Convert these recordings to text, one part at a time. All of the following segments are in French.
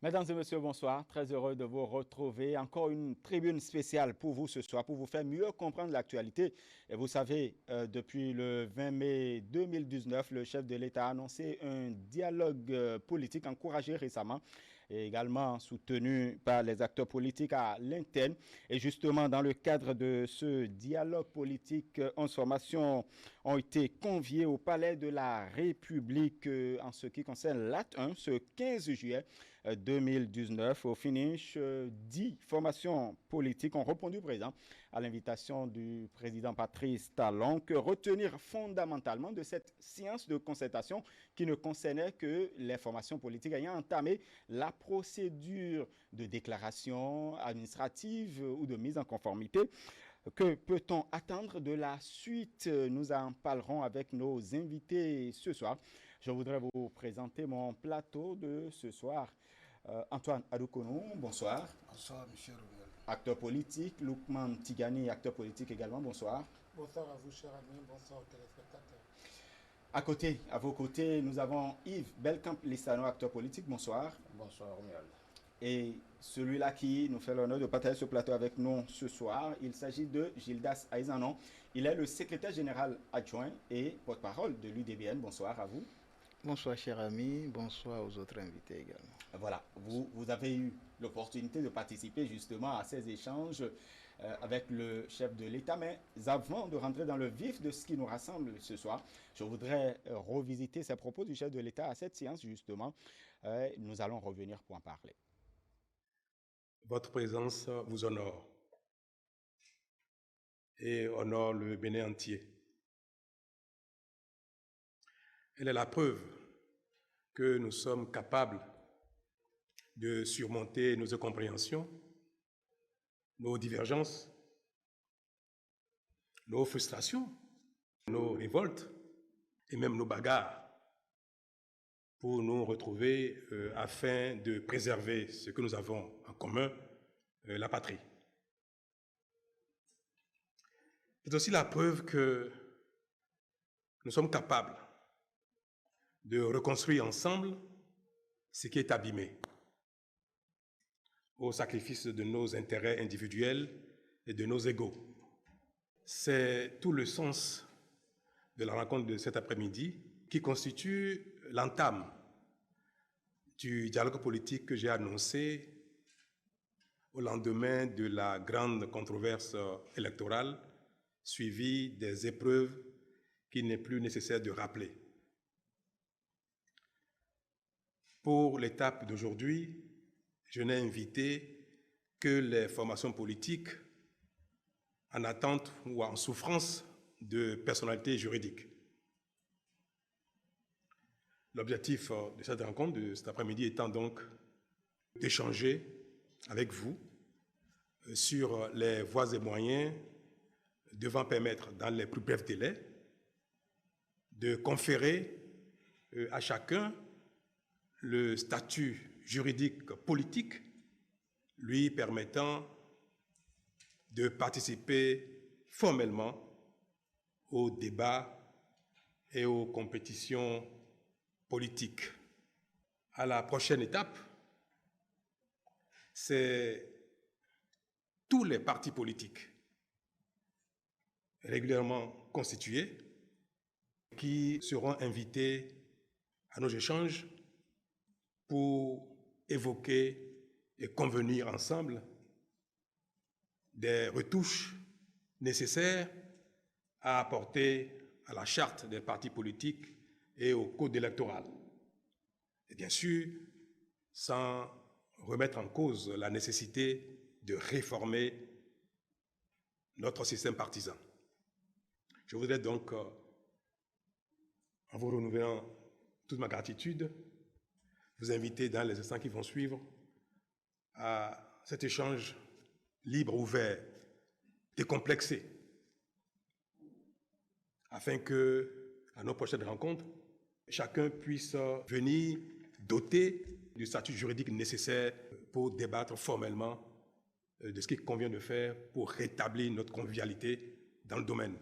Mesdames et messieurs, bonsoir. Très heureux de vous retrouver. Encore une tribune spéciale pour vous ce soir, pour vous faire mieux comprendre l'actualité. Et vous savez, depuis le 20 mai 2019, le chef de l'État a annoncé un dialogue politique encouragé récemment et également soutenu par les acteurs politiques à l'interne. Et justement, dans le cadre de ce dialogue politique, 11 formations ont été conviées au Palais de la République en ce qui concerne l'acte 1 ce 15 juillet 2019. Au finish, 10 formations politiques ont répondu présent à l'invitation du président Patrice Talon que retenir fondamentalement de cette séance de concertation qui ne concernait que les formations politiques ayant entamé la procédure de déclaration administrative ou de mise en conformité. Que peut-on attendre de la suite? Nous en parlerons avec nos invités ce soir. Je voudrais vous présenter mon plateau de ce soir. Antoine Adoukonou, bonsoir. Bonsoir, monsieur Romuald. Acteur politique. Loukman Tigani, acteur politique également, bonsoir. Bonsoir à vous, cher ami. Bonsoir aux téléspectateurs. À vos côtés, nous avons Yves Belkamp-Lissano, acteur politique, bonsoir. Bonsoir, Romuald. Et celui-là qui nous fait l'honneur de partager ce plateau avec nous ce soir, il s'agit de Gildas Aizanon. Il est le secrétaire général adjoint et porte-parole de l'UDBN. Bonsoir à vous. Bonsoir, cher ami. Bonsoir aux autres invités également. Voilà, vous avez eu l'opportunité de participer justement à ces échanges avec le chef de l'État. Mais avant de rentrer dans le vif de ce qui nous rassemble ce soir, je voudrais revisiter ces propos du chef de l'État à cette séance justement. Nous allons revenir pour en parler. Votre présence vous honore et honore le Bénin entier. Elle est la preuve que nous sommes capables de surmonter nos incompréhensions, nos divergences, nos frustrations, nos révoltes et même nos bagarres pour nous retrouver afin de préserver ce que nous avons en commun, la patrie. C'est aussi la preuve que nous sommes capables de reconstruire ensemble ce qui est abîmé, au sacrifice de nos intérêts individuels et de nos égos. C'est tout le sens de la rencontre de cet après-midi qui constitue l'entame du dialogue politique que j'ai annoncé au lendemain de la grande controverse électorale suivie des épreuves qu'il n'est plus nécessaire de rappeler. Pour l'étape d'aujourd'hui, je n'ai invité que les formations politiques en attente ou en souffrance de personnalité juridique. L'objectif de cette rencontre de cet après-midi étant donc d'échanger avec vous sur les voies et moyens devant permettre, dans les plus brefs délais, de conférer à chacun le statut juridique politique lui permettant de participer formellement aux débats et aux compétitions politiques. À la prochaine étape, c'est tous les partis politiques régulièrement constitués qui seront invités à nos échanges pour évoquer et convenir ensemble des retouches nécessaires à apporter à la charte des partis politiques et au code électoral. Et bien sûr, sans remettre en cause la nécessité de réformer notre système partisan. Je voudrais donc, en vous renouvelant toute ma gratitude, vous inviter dans les instants qui vont suivre à cet échange libre, ouvert, décomplexé, afin que, à nos prochaines rencontres, chacun puisse venir doté du statut juridique nécessaire pour débattre formellement de ce qu'il convient de faire pour rétablir notre convivialité dans le domaine.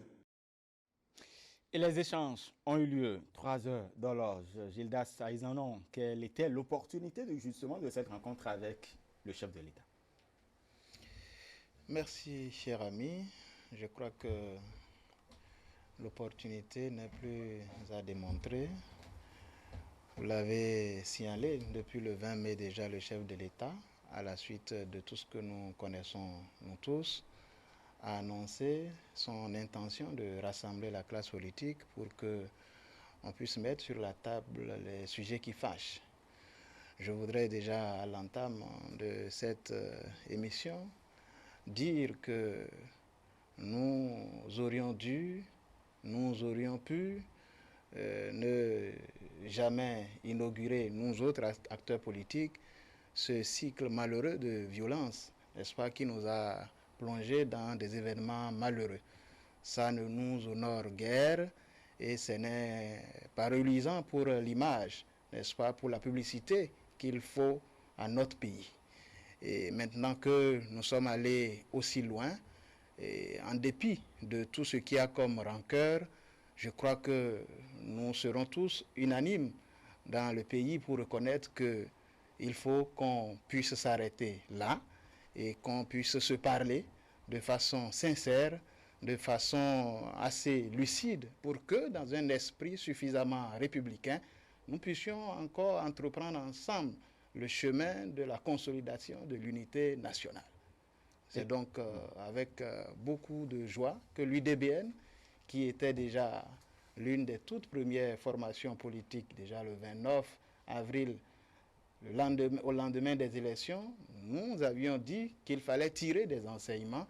Et les échanges ont eu lieu 3 heures d'horloge. Gildas Aizanon, quelle était l'opportunité justement de cette rencontre avec le chef de l'État? Merci, cher ami. Je crois que l'opportunité n'est plus à démontrer. Vous l'avez signalé depuis le 20 mai déjà, le chef de l'État, à la suite de tout ce que nous connaissons nous tous, a annoncé son intention de rassembler la classe politique pour qu'on puisse mettre sur la table les sujets qui fâchent. Je voudrais déjà à l'entame de cette émission dire que nous aurions dû, nous aurions pu ne jamais inaugurer, nous autres acteurs politiques, ce cycle malheureux de violence, n'est-ce pas, qui nous a plongés dans des événements malheureux. Ça ne nous honore guère et ce n'est pas reluisant pour l'image, n'est-ce pas, pour la publicité qu'il faut à notre pays. Et maintenant que nous sommes allés aussi loin, et en dépit de tout ce qu'il y a comme rancœur, je crois que nous serons tous unanimes dans le pays pour reconnaître qu'il faut qu'on puisse s'arrêter là et qu'on puisse se parler de façon sincère, de façon assez lucide, pour que dans un esprit suffisamment républicain, nous puissions encore entreprendre ensemble le chemin de la consolidation de l'unité nationale. C'est donc avec beaucoup de joie que l'UDBN, qui était déjà l'une des toutes premières formations politiques, déjà le 29 avril, au lendemain des élections, nous avions dit qu'il fallait tirer des enseignements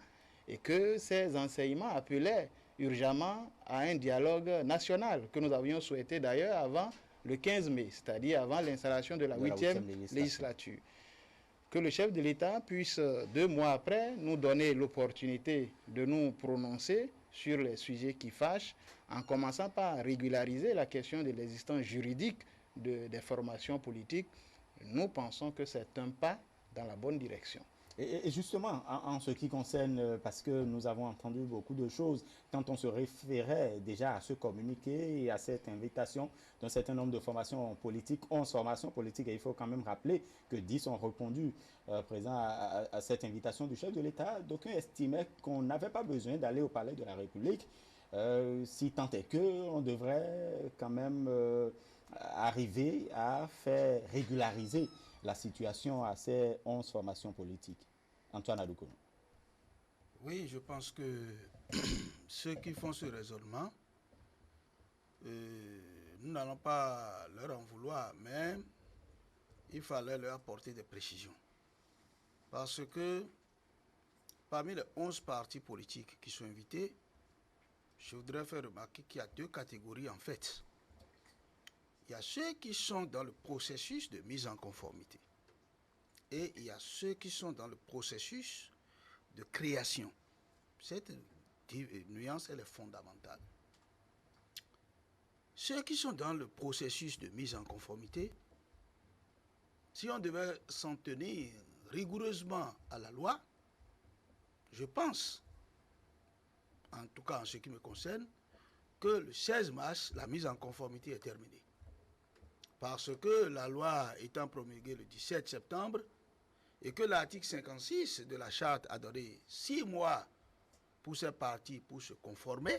et que ces enseignements appelaient urgemment à un dialogue national que nous avions souhaité d'ailleurs avant le 15 mai, c'est-à-dire avant l'installation de la 8e législature. Que le chef de l'État puisse, 2 mois après, nous donner l'opportunité de nous prononcer sur les sujets qui fâchent, en commençant par régulariser la question de l'existence juridique des formations politiques. Nous pensons que c'est un pas dans la bonne direction. Et justement, en ce qui concerne, parce que nous avons entendu beaucoup de choses, quand on se référait déjà à ce communiqué et à cette invitation d'un certain nombre de formations politiques, 11 formations politiques, et il faut quand même rappeler que 10 ont répondu présent à cette invitation du chef de l'État, d'aucuns estimaient qu'on n'avait pas besoin d'aller au Palais de la République, si tant est qu'on devrait quand même arriver à faire régulariser la situation à ces 11 formations politiques. Antoine Adoukono. Oui, je pense que ceux qui font ce raisonnement, nous n'allons pas leur en vouloir, mais il fallait leur apporter des précisions. Parce que parmi les 11 partis politiques qui sont invités, je voudrais faire remarquer qu'il y a 2 catégories en fait. Il y a ceux qui sont dans le processus de mise en conformité. Et il y a ceux qui sont dans le processus de création. Cette nuance, elle est fondamentale. Ceux qui sont dans le processus de mise en conformité, si on devait s'en tenir rigoureusement à la loi, je pense, en tout cas en ce qui me concerne, que le 16 mars, la mise en conformité est terminée. Parce que la loi étant promulguée le 17 septembre, et que l'article 56 de la charte a donné 6 mois pour ces partis pour se conformer,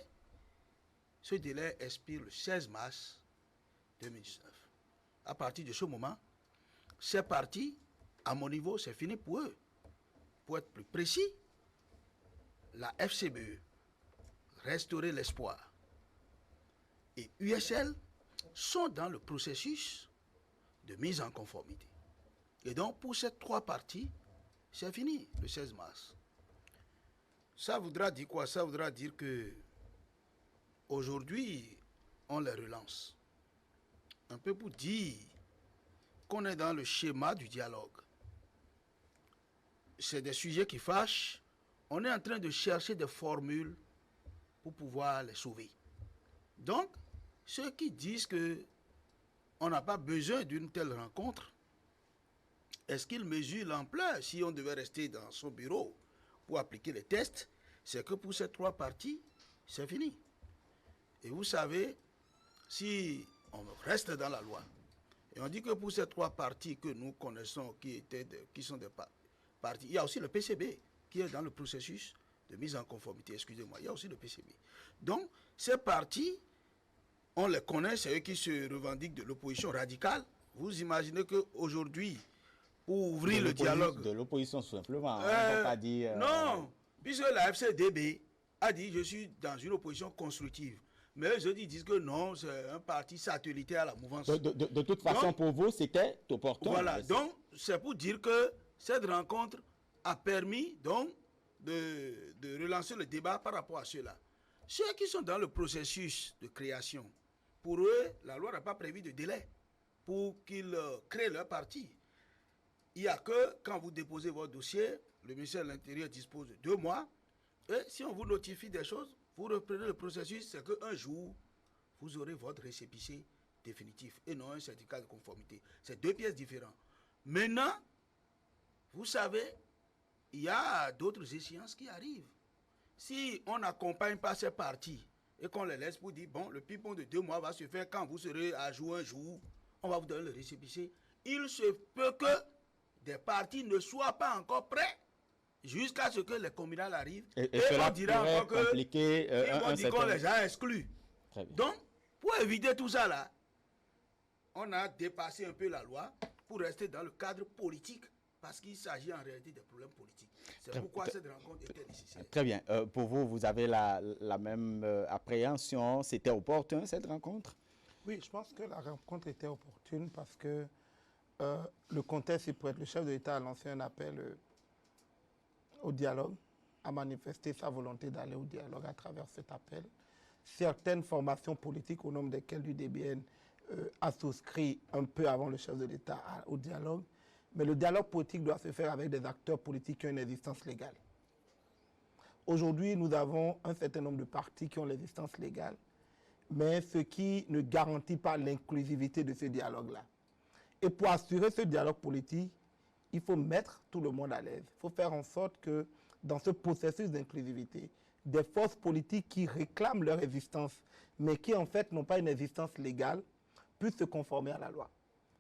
ce délai expire le 16 mars 2019. À partir de ce moment, ces partis, à mon niveau, c'est fini pour eux. Pour être plus précis, la FCBE, Restaurer l'espoir, et USL sont dans le processus de mise en conformité. Et donc, pour ces 3 partis, c'est fini le 16 mars. Ça voudra dire quoi? Ça voudra dire que aujourd'hui, on les relance. Un peu pour dire qu'on est dans le schéma du dialogue. C'est des sujets qui fâchent. On est en train de chercher des formules pour pouvoir les sauver. Donc, ceux qui disent qu'on n'a pas besoin d'une telle rencontre, est-ce qu'ils mesurent l'ampleur si on devait rester dans son bureau pour appliquer les tests? C'est que pour ces 3 parties, c'est fini. Et vous savez, si on reste dans la loi, et on dit que pour ces 3 partis que nous connaissons, qui sont des partis, il y a aussi le PCB qui est dans le processus de mise en conformité, excusez-moi, il y a aussi le PCB. Donc, ces partis, on les connaît, c'est eux qui se revendiquent de l'opposition radicale. Vous imaginez qu'aujourd'hui, pour ouvrir le dialogue... De l'opposition simplement, on ne va pas dire... Non, puisque la FCDB a dit je suis dans une opposition constructive. Mais eux disent que non, c'est un parti satellitaire à la mouvance. De toute façon, donc, pour vous, c'était opportun. Voilà, donc c'est pour dire que cette rencontre a permis donc de relancer le débat par rapport à cela. Ceux qui sont dans le processus de création, pour eux, la loi n'a pas prévu de délai pour qu'ils créent leur parti. Il n'y a que quand vous déposez votre dossier, le ministère de l'Intérieur dispose de 2 mois. Et si on vous notifie des choses, vous reprenez le processus, c'est qu'un jour, vous aurez votre récépissé définitif et non un certificat de conformité. C'est 2 pièces différentes. Maintenant, vous savez, il y a d'autres échéances qui arrivent. Si on n'accompagne pas ces partis et qu'on les laisse pour dire, bon, le ping-pong de 2 mois va se faire quand vous serez à jour un jour, on va vous donner le récépissé. Il se peut que des partis ne soient pas encore prêts jusqu'à ce que les communales arrivent. Et cela pourrait compliquer on dit qu'on les a exclus. Donc, pour éviter tout ça là, on a dépassé un peu la loi pour rester dans le cadre politique parce qu'il s'agit en réalité des problèmes politiques. C'est pourquoi cette rencontre était nécessaire. Très bien. Pour vous, vous avez la même appréhension. C'était opportun cette rencontre? Oui, je pense que la rencontre était opportune parce que le contexte y prête. Le chef de l'État a lancé un appel au dialogue, a manifesté sa volonté d'aller au dialogue à travers cet appel. Certaines formations politiques, au nombre desquelles l'UDBN a souscrit un peu avant le chef de l'État au dialogue, mais le dialogue politique doit se faire avec des acteurs politiques qui ont une existence légale. Aujourd'hui, nous avons un certain nombre de partis qui ont l'existence légale, mais ce qui ne garantit pas l'inclusivité de ce dialogue-là. Et pour assurer ce dialogue politique, il faut mettre tout le monde à l'aise. Il faut faire en sorte que dans ce processus d'inclusivité, des forces politiques qui réclament leur existence, mais qui en fait n'ont pas une existence légale, puissent se conformer à la loi.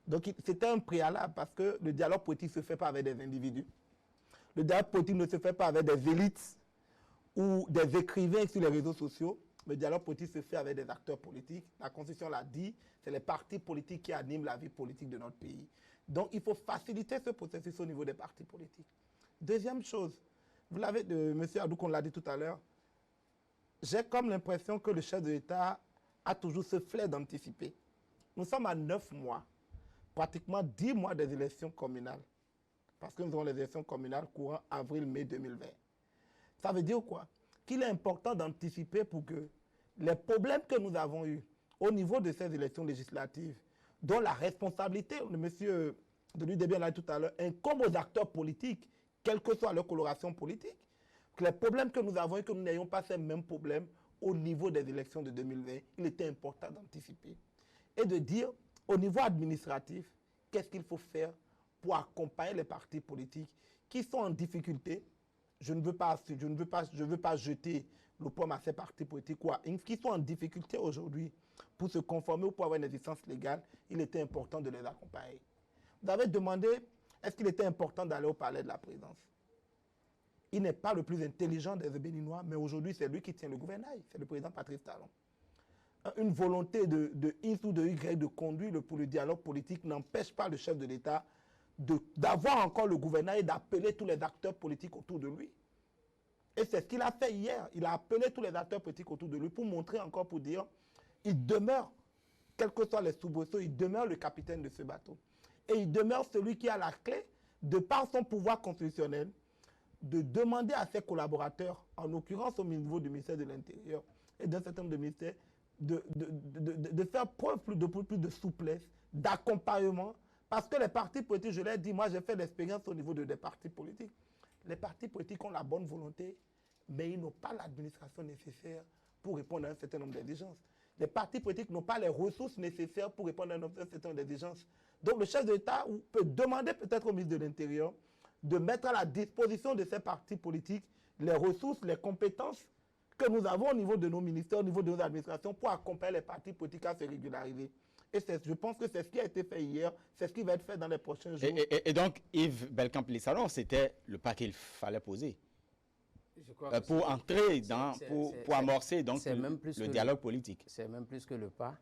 Donc c'était un préalable parce que le dialogue politique ne se fait pas avec des individus. Le dialogue politique ne se fait pas avec des élites ou des écrivains sur les réseaux sociaux. Le dialogue politique se fait avec des acteurs politiques. La Constitution l'a dit, c'est les partis politiques qui animent la vie politique de notre pays. Donc, il faut faciliter ce processus au niveau des partis politiques. Deuxième chose, vous l'avez, M. Adouk, on l'a dit tout à l'heure, j'ai comme l'impression que le chef de l'État a toujours ce flair d'anticiper. Nous sommes à 9 mois, pratiquement 10 mois des élections communales, parce que nous avons les élections communales courant avril-mai 2020. Ça veut dire quoi? Qu'il est important d'anticiper pour que les problèmes que nous avons eus au niveau de ces élections législatives, dont la responsabilité, le monsieur de l'UDBN l'a dit tout à l'heure, incombe aux acteurs politiques, quelle que soit leur coloration politique, que les problèmes que nous avons et que nous n'ayons pas ces mêmes problèmes au niveau des élections de 2020, il était important d'anticiper. Et de dire, au niveau administratif, qu'est-ce qu'il faut faire pour accompagner les partis politiques qui sont en difficulté. Je ne veux pas jeter le pomme à ces partis politiques qui sont en difficulté aujourd'hui pour se conformer ou pour avoir une existence légale. Il était important de les accompagner. Vous avez demandé, est-ce qu'il était important d'aller au palais de la présidence? Il n'est pas le plus intelligent des Béninois, mais aujourd'hui, c'est lui qui tient le gouvernail. C'est le président Patrice Talon. Une volonté de X ou de Y de conduire pour le dialogue politique n'empêche pas le chef de l'État d'avoir encore le gouvernail et d'appeler tous les acteurs politiques autour de lui. Et c'est ce qu'il a fait hier. Il a appelé tous les acteurs politiques autour de lui pour montrer encore, pour dire, il demeure, quels que soient les soubresauts, il demeure le capitaine de ce bateau. Et il demeure celui qui a la clé, de par son pouvoir constitutionnel, de demander à ses collaborateurs, en l'occurrence au niveau du ministère de l'Intérieur et d'un certain nombre de ministères, de faire preuve plus de souplesse, d'accompagnement, parce que les partis politiques, je l'ai dit, moi j'ai fait l'expérience au niveau des partis politiques. Les partis politiques ont la bonne volonté, mais ils n'ont pas l'administration nécessaire pour répondre à un certain nombre d'exigences. Les partis politiques n'ont pas les ressources nécessaires pour répondre à un certain nombre d'exigences. Donc le chef de l'État peut demander peut-être au ministre de l'Intérieur de mettre à la disposition de ces partis politiques les ressources, les compétences, que nous avons au niveau de nos ministères, au niveau de nos administrations, pour accompagner les partis politiques à se régulariser. Et je pense que c'est ce qui a été fait hier, c'est ce qui va être fait dans les prochains jours. Et donc, Yves Belkamp-Lissalon, c'était le pas qu'il fallait poser pour entrer dans, pour amorcer donc le dialogue politique. C'est même plus que le pas.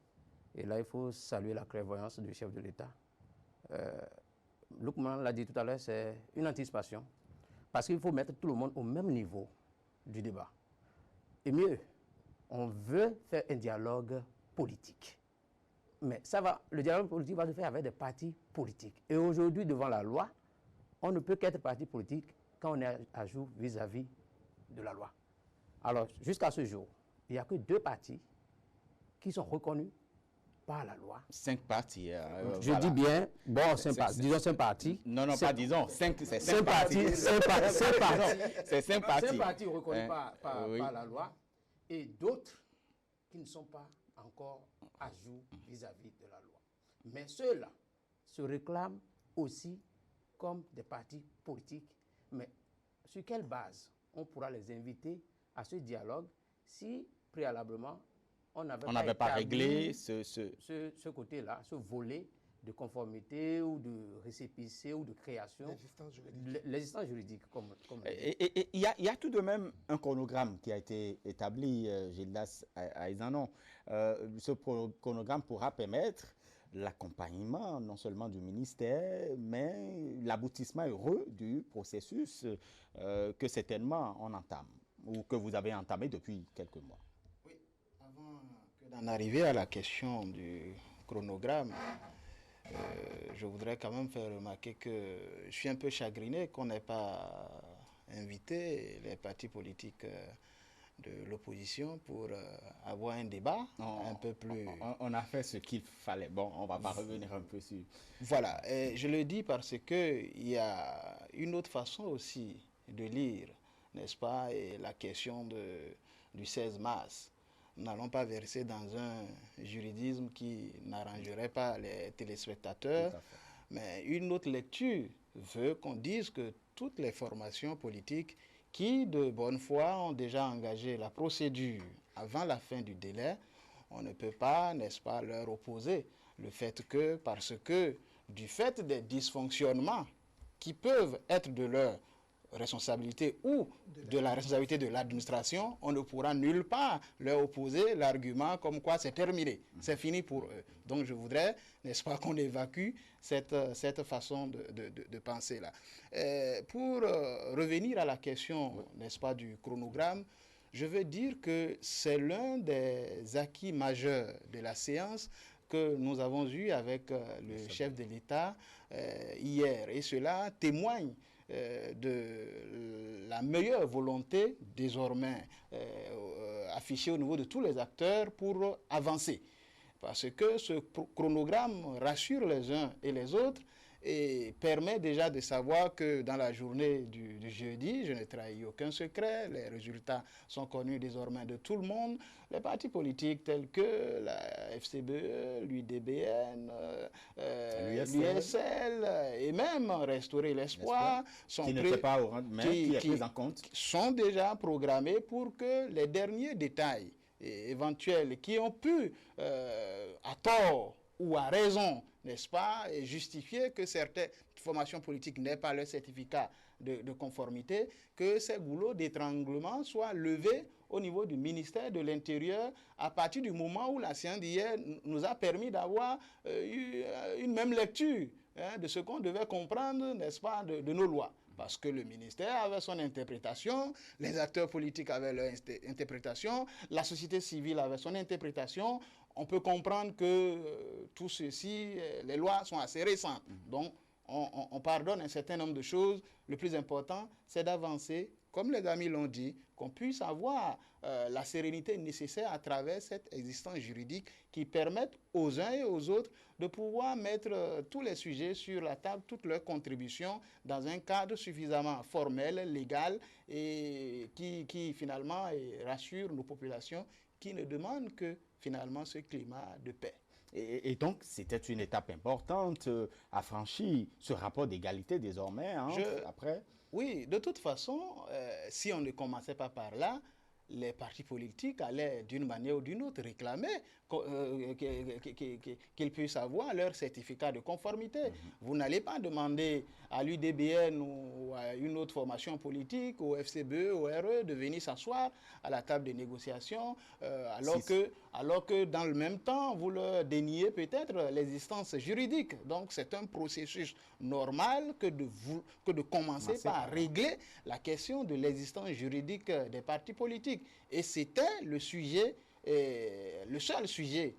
Et là, il faut saluer la clairvoyance du chef de l'État. Loukman l'a dit tout à l'heure, c'est une anticipation. Parce qu'il faut mettre tout le monde au même niveau du débat. Et mieux, on veut faire un dialogue politique. Mais le dialogue politique va se faire avec des partis politiques. Et aujourd'hui, devant la loi, on ne peut qu'être parti politique quand on est à jour vis-à-vis de la loi. Alors, jusqu'à ce jour, il n'y a que 2 partis qui sont reconnus par la loi. 5 partis. Je dis bien, bon, disons 5 partis. Non, pas disons, 5 c'est 5 partis. 5 partis. C'est 5 partis. 5 partis reconnus par la loi et d'autres qui ne sont pas encore à jour vis-à-vis de la loi. Mais ceux-là se réclament aussi comme des partis politiques. Mais sur quelle base on pourra les inviter à ce dialogue si préalablement on n'avait pas réglé ce côté-là, ce volet de conformité ou de récépissé ou de création, l'existence juridique. Et il y a tout de même un chronogramme qui a été établi, Gildas Aizanon. Ce chronogramme pourra permettre l'accompagnement non seulement du ministère, mais l'aboutissement heureux du processus que certainement on entame, ou que vous avez entamé depuis quelques mois. Oui, avant d'en arriver à la question du chronogramme, je voudrais quand même faire remarquer que je suis un peu chagriné qu'on n'ait pas invité les partis politiques de l'opposition pour avoir un débat un peu plus... On a fait ce qu'il fallait. Bon, on ne va pas revenir un peu sur... Voilà, et je le dis parce qu'il y a une autre façon aussi de lire, n'est-ce pas, et la question du 16 mars. Nous n'allons pas verser dans un juridisme qui n'arrangerait pas les téléspectateurs, mais une autre lecture veut qu'on dise que toutes les formations politiques qui, de bonne foi, ont déjà engagé la procédure avant la fin du délai, on ne peut pas, n'est-ce pas, leur opposer le fait que, parce que du fait des dysfonctionnements qui peuvent être de leur responsabilité ou de la responsabilité de l'administration, on ne pourra nulle part leur opposer l'argument comme quoi c'est terminé, c'est fini pour eux. Donc je voudrais, n'est-ce pas, qu'on évacue cette façon de penser là. Pour revenir à la question, n'est-ce pas, du chronogramme, je veux dire que c'est l'un des acquis majeurs de la séance que nous avons eu avec le chef de l'État hier. Et cela témoigne de la meilleure volonté désormais affichée au niveau de tous les acteurs pour avancer. Parce que ce chronogramme rassure les uns et les autres et permet déjà de savoir que dans la journée du jeudi, je n'ai trahi aucun secret, les résultats sont connus désormais de tout le monde. Les partis politiques tels que la FCBE, l'UDBN, l'USL et même Restaurer l'Espoir sont déjà programmés pour que les derniers détails éventuels qui ont pu, à tort ou à raison, n'est-ce pas, et justifier que certaines formations politiques n'aient pas leur certificat de conformité, que ces goulots d'étranglement soient levés au niveau du ministère de l'Intérieur à partir du moment où la séance d'hier nous a permis d'avoir une même lecture de ce qu'on devait comprendre, n'est-ce pas, de nos lois. Parce que le ministère avait son interprétation, les acteurs politiques avaient leur interprétation, la société civile avait son interprétation. On peut comprendre que tout ceci, les lois sont assez récentes. Donc, on pardonne un certain nombre de choses. Le plus important, c'est d'avancer, comme les amis l'ont dit, qu'on puisse avoir la sérénité nécessaire à travers cette existence juridique qui permette aux uns et aux autres de pouvoir mettre tous les sujets sur la table, toutes leurs contributions dans un cadre suffisamment formel, légal et qui finalement rassure nos populations qui ne demandent que finalement ce climat de paix. Et donc, c'était une étape importante à franchir, ce rapport d'égalité désormais, après. Oui, de toute façon, si on ne commençait pas par là, les partis politiques allaient d'une manière ou d'une autre réclamer qu'ils puissent avoir leur certificat de conformité. Vous n'allez pas demander à l'UDBN ou à une autre formation politique, au FCBE, au RE, de venir s'asseoir à la table des négociations, alors que dans le même temps, vous leur déniez peut-être l'existence juridique. Donc c'est un processus normal que de commencer par régler la question de l'existence juridique des partis politiques. Et c'était le sujet, le seul sujet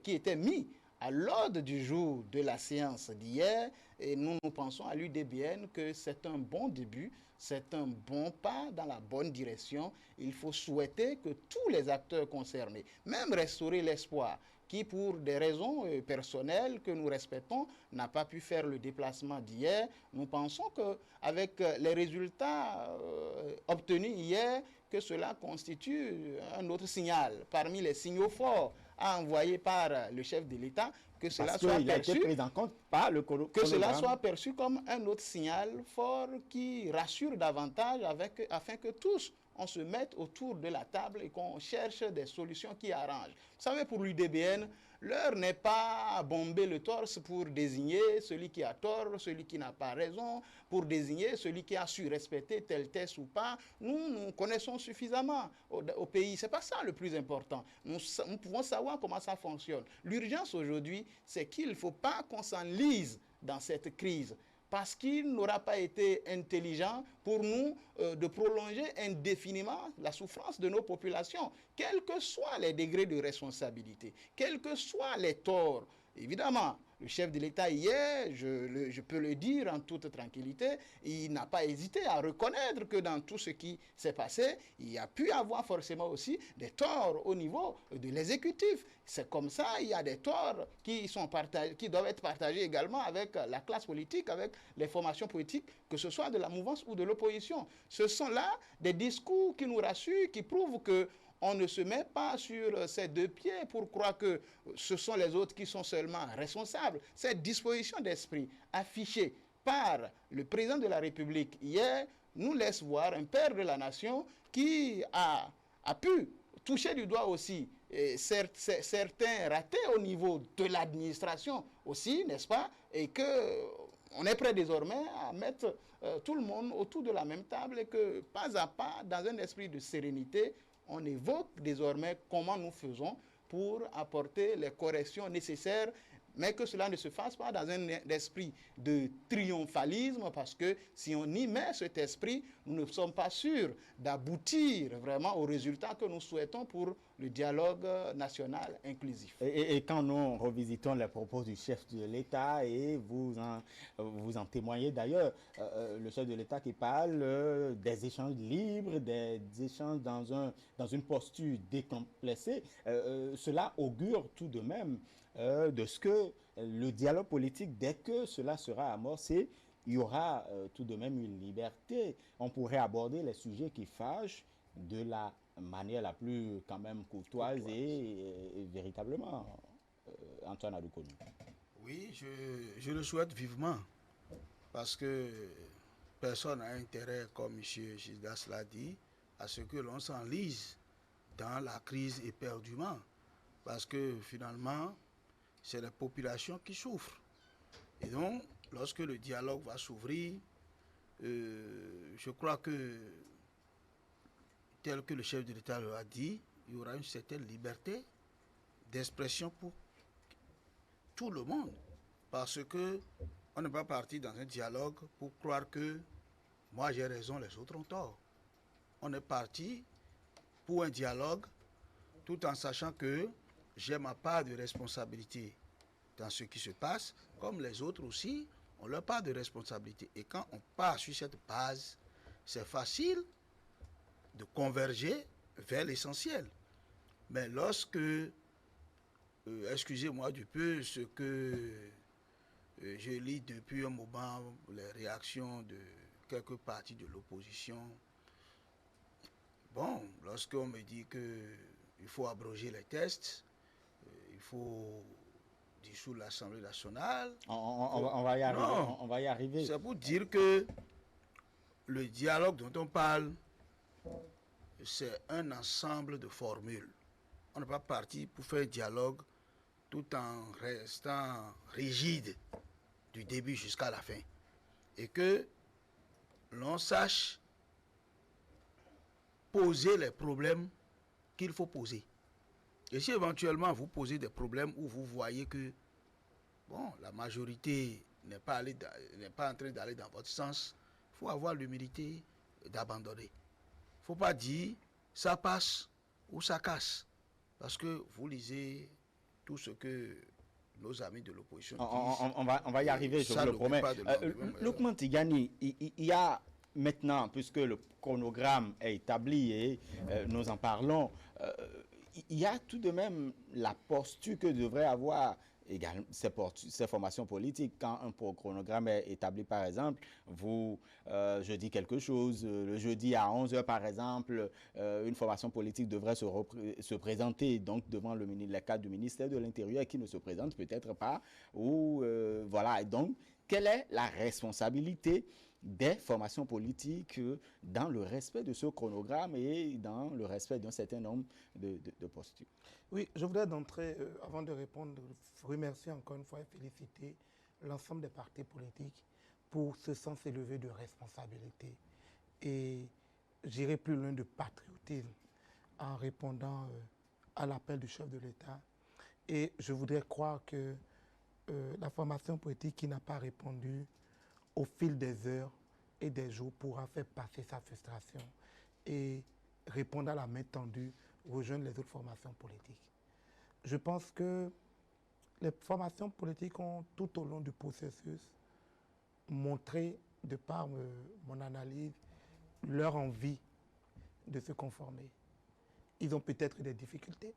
qui était mis à l'ordre du jour de la séance d'hier. Et nous pensons à l'UDBN que c'est un bon début, c'est un bon pas dans la bonne direction. Il faut souhaiter que tous les acteurs concernés, même restaurer l'espoir, qui pour des raisons personnelles que nous respectons, n'a pas pu faire le déplacement d'hier. Nous pensons qu'avec les résultats obtenus hier, que cela constitue un autre signal parmi les signaux forts à envoyer par le chef de l'État, que cela soit perçu, pris en compte par le que cela soit perçu comme un autre signal fort qui rassure davantage afin que tous on se mette autour de la table et qu'on cherche des solutions qui arrangent. Vous savez, pour l'UDBN, l'heure n'est pas à bomber le torse pour désigner celui qui a tort, celui qui n'a pas raison, pour désigner celui qui a su respecter tel test ou pas. Nous connaissons suffisamment au pays. Ce n'est pas ça le plus important. Nous pouvons savoir comment ça fonctionne. L'urgence aujourd'hui, c'est qu'il ne faut pas qu'on s'enlise dans cette crise, parce qu'il n'aura pas été intelligent pour nous de prolonger indéfiniment la souffrance de nos populations, quels que soient les degrés de responsabilité, quels que soient les torts. Évidemment, le chef de l'État hier, je peux le dire en toute tranquillité, il n'a pas hésité à reconnaître que dans tout ce qui s'est passé, il y a pu avoir forcément aussi des torts au niveau de l'exécutif. C'est comme ça, il y a des torts qui doivent être partagés également avec la classe politique, avec les formations politiques, que ce soit de la mouvance ou de l'opposition. Ce sont là des discours qui nous rassurent, qui prouvent que on ne se met pas sur ses deux pieds pour croire que ce sont les autres qui sont seulement responsables. Cette disposition d'esprit affichée par le président de la République hier nous laisse voir un père de la nation qui a pu toucher du doigt aussi certains ratés au niveau de l'administration aussi, n'est-ce pas? Et qu'on est prêt désormais à mettre tout le monde autour de la même table et que pas à pas, dans un esprit de sérénité, on évoque désormais comment nous faisons pour apporter les corrections nécessaires, mais que cela ne se fasse pas dans un esprit de triomphalisme, parce que si on y met cet esprit, nous ne sommes pas sûrs d'aboutir vraiment aux résultats que nous souhaitons pour le dialogue national inclusif. Et quand nous revisitons les propos du chef de l'État, et vous en témoignez d'ailleurs, le chef de l'État qui parle des échanges libres, des échanges dans une posture décomplexée, cela augure tout de même de ce que le dialogue politique, dès que cela sera amorcé, il y aura tout de même une liberté. On pourrait aborder les sujets qui fâchent de la manière la plus quand même courtoise. Et véritablement, Antoine Adoukonou. Oui, je le souhaite vivement, parce que personne n'a intérêt, comme M. Gildas l'a dit, à ce que l'on s'enlise dans la crise éperdument, parce que finalement, c'est la population qui souffre. Et donc, lorsque le dialogue va s'ouvrir, je crois que, tel que le chef de l'État l'a dit, il y aura une certaine liberté d'expression pour tout le monde. Parce que on n'est pas parti dans un dialogue pour croire que moi j'ai raison, les autres ont tort. On est parti pour un dialogue tout en sachant que j'ai ma part de responsabilité dans ce qui se passe, comme les autres aussi ont leur part de responsabilité. Et quand on part sur cette base, c'est facile de converger vers l'essentiel. Mais lorsque, excusez-moi du peu, ce que je lis depuis un moment, les réactions de quelques partis de l'opposition, bon, lorsqu'on me dit qu'il faut abroger les tests, il faut dissoudre l'Assemblée nationale. On va y arriver. Non, on va y arriver. C'est pour dire que le dialogue dont on parle, c'est un ensemble de formules. On n'est pas parti pour faire un dialogue tout en restant rigide du début jusqu'à la fin. Et que l'on sache poser les problèmes qu'il faut poser. Et si éventuellement vous posez des problèmes où vous voyez que bon, la majorité n'est pas en train d'aller dans votre sens, il faut avoir l'humilité d'abandonner. Il ne faut pas dire ça passe ou ça casse. Parce que vous lisez tout ce que nos amis de l'opposition disent. On va y arriver, je vous le promets. Lukman Tigani, il y a maintenant, puisque le chronogramme est établi et nous en parlons, il y a tout de même la posture que devraient avoir également ces formations politiques. Quand un chronogramme est établi, par exemple, je dis quelque chose, le jeudi à 11h, par exemple, une formation politique devrait se présenter donc devant le cadre du ministère de l'Intérieur qui ne se présente peut-être pas. Voilà. Et donc, quelle est la responsabilité des formations politiques dans le respect de ce chronogramme et dans le respect d'un certain nombre de postures? Oui, je voudrais d'entrée, avant de répondre, remercier encore une fois et féliciter l'ensemble des partis politiques pour ce sens élevé de responsabilité. Et j'irai plus loin de patriotisme en répondant à l'appel du chef de l'État. Et je voudrais croire que la formation politique qui n'a pas répondu au fil des heures et des jours pourra faire passer sa frustration et répondre à la main tendue, rejoindre les autres formations politiques. Je pense que les formations politiques ont tout au long du processus montré, de par mon analyse, leur envie de se conformer. Ils ont peut-être des difficultés.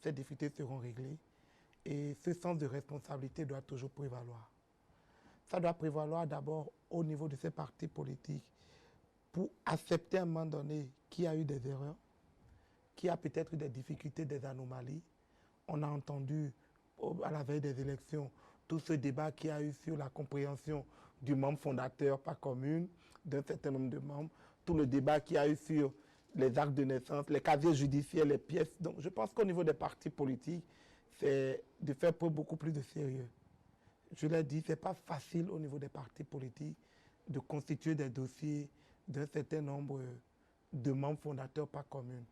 Ces difficultés seront réglées et ce sens de responsabilité doit toujours prévaloir. Ça doit prévaloir d'abord au niveau de ces partis politiques pour accepter à un moment donné qu'il y a eu des erreurs, qu'il y a peut-être eu des difficultés, des anomalies. On a entendu à la veille des élections tout ce débat qu'il y a eu sur la compréhension du membre fondateur par commune, d'un certain nombre de membres, tout le débat qu'il y a eu sur les actes de naissance, les casiers judiciaires, les pièces. Donc je pense qu'au niveau des partis politiques, c'est de faire preuve beaucoup plus de sérieux. Je l'ai dit, ce n'est pas facile au niveau des partis politiques de constituer des dossiers d'un certain nombre de membres fondateurs par commune.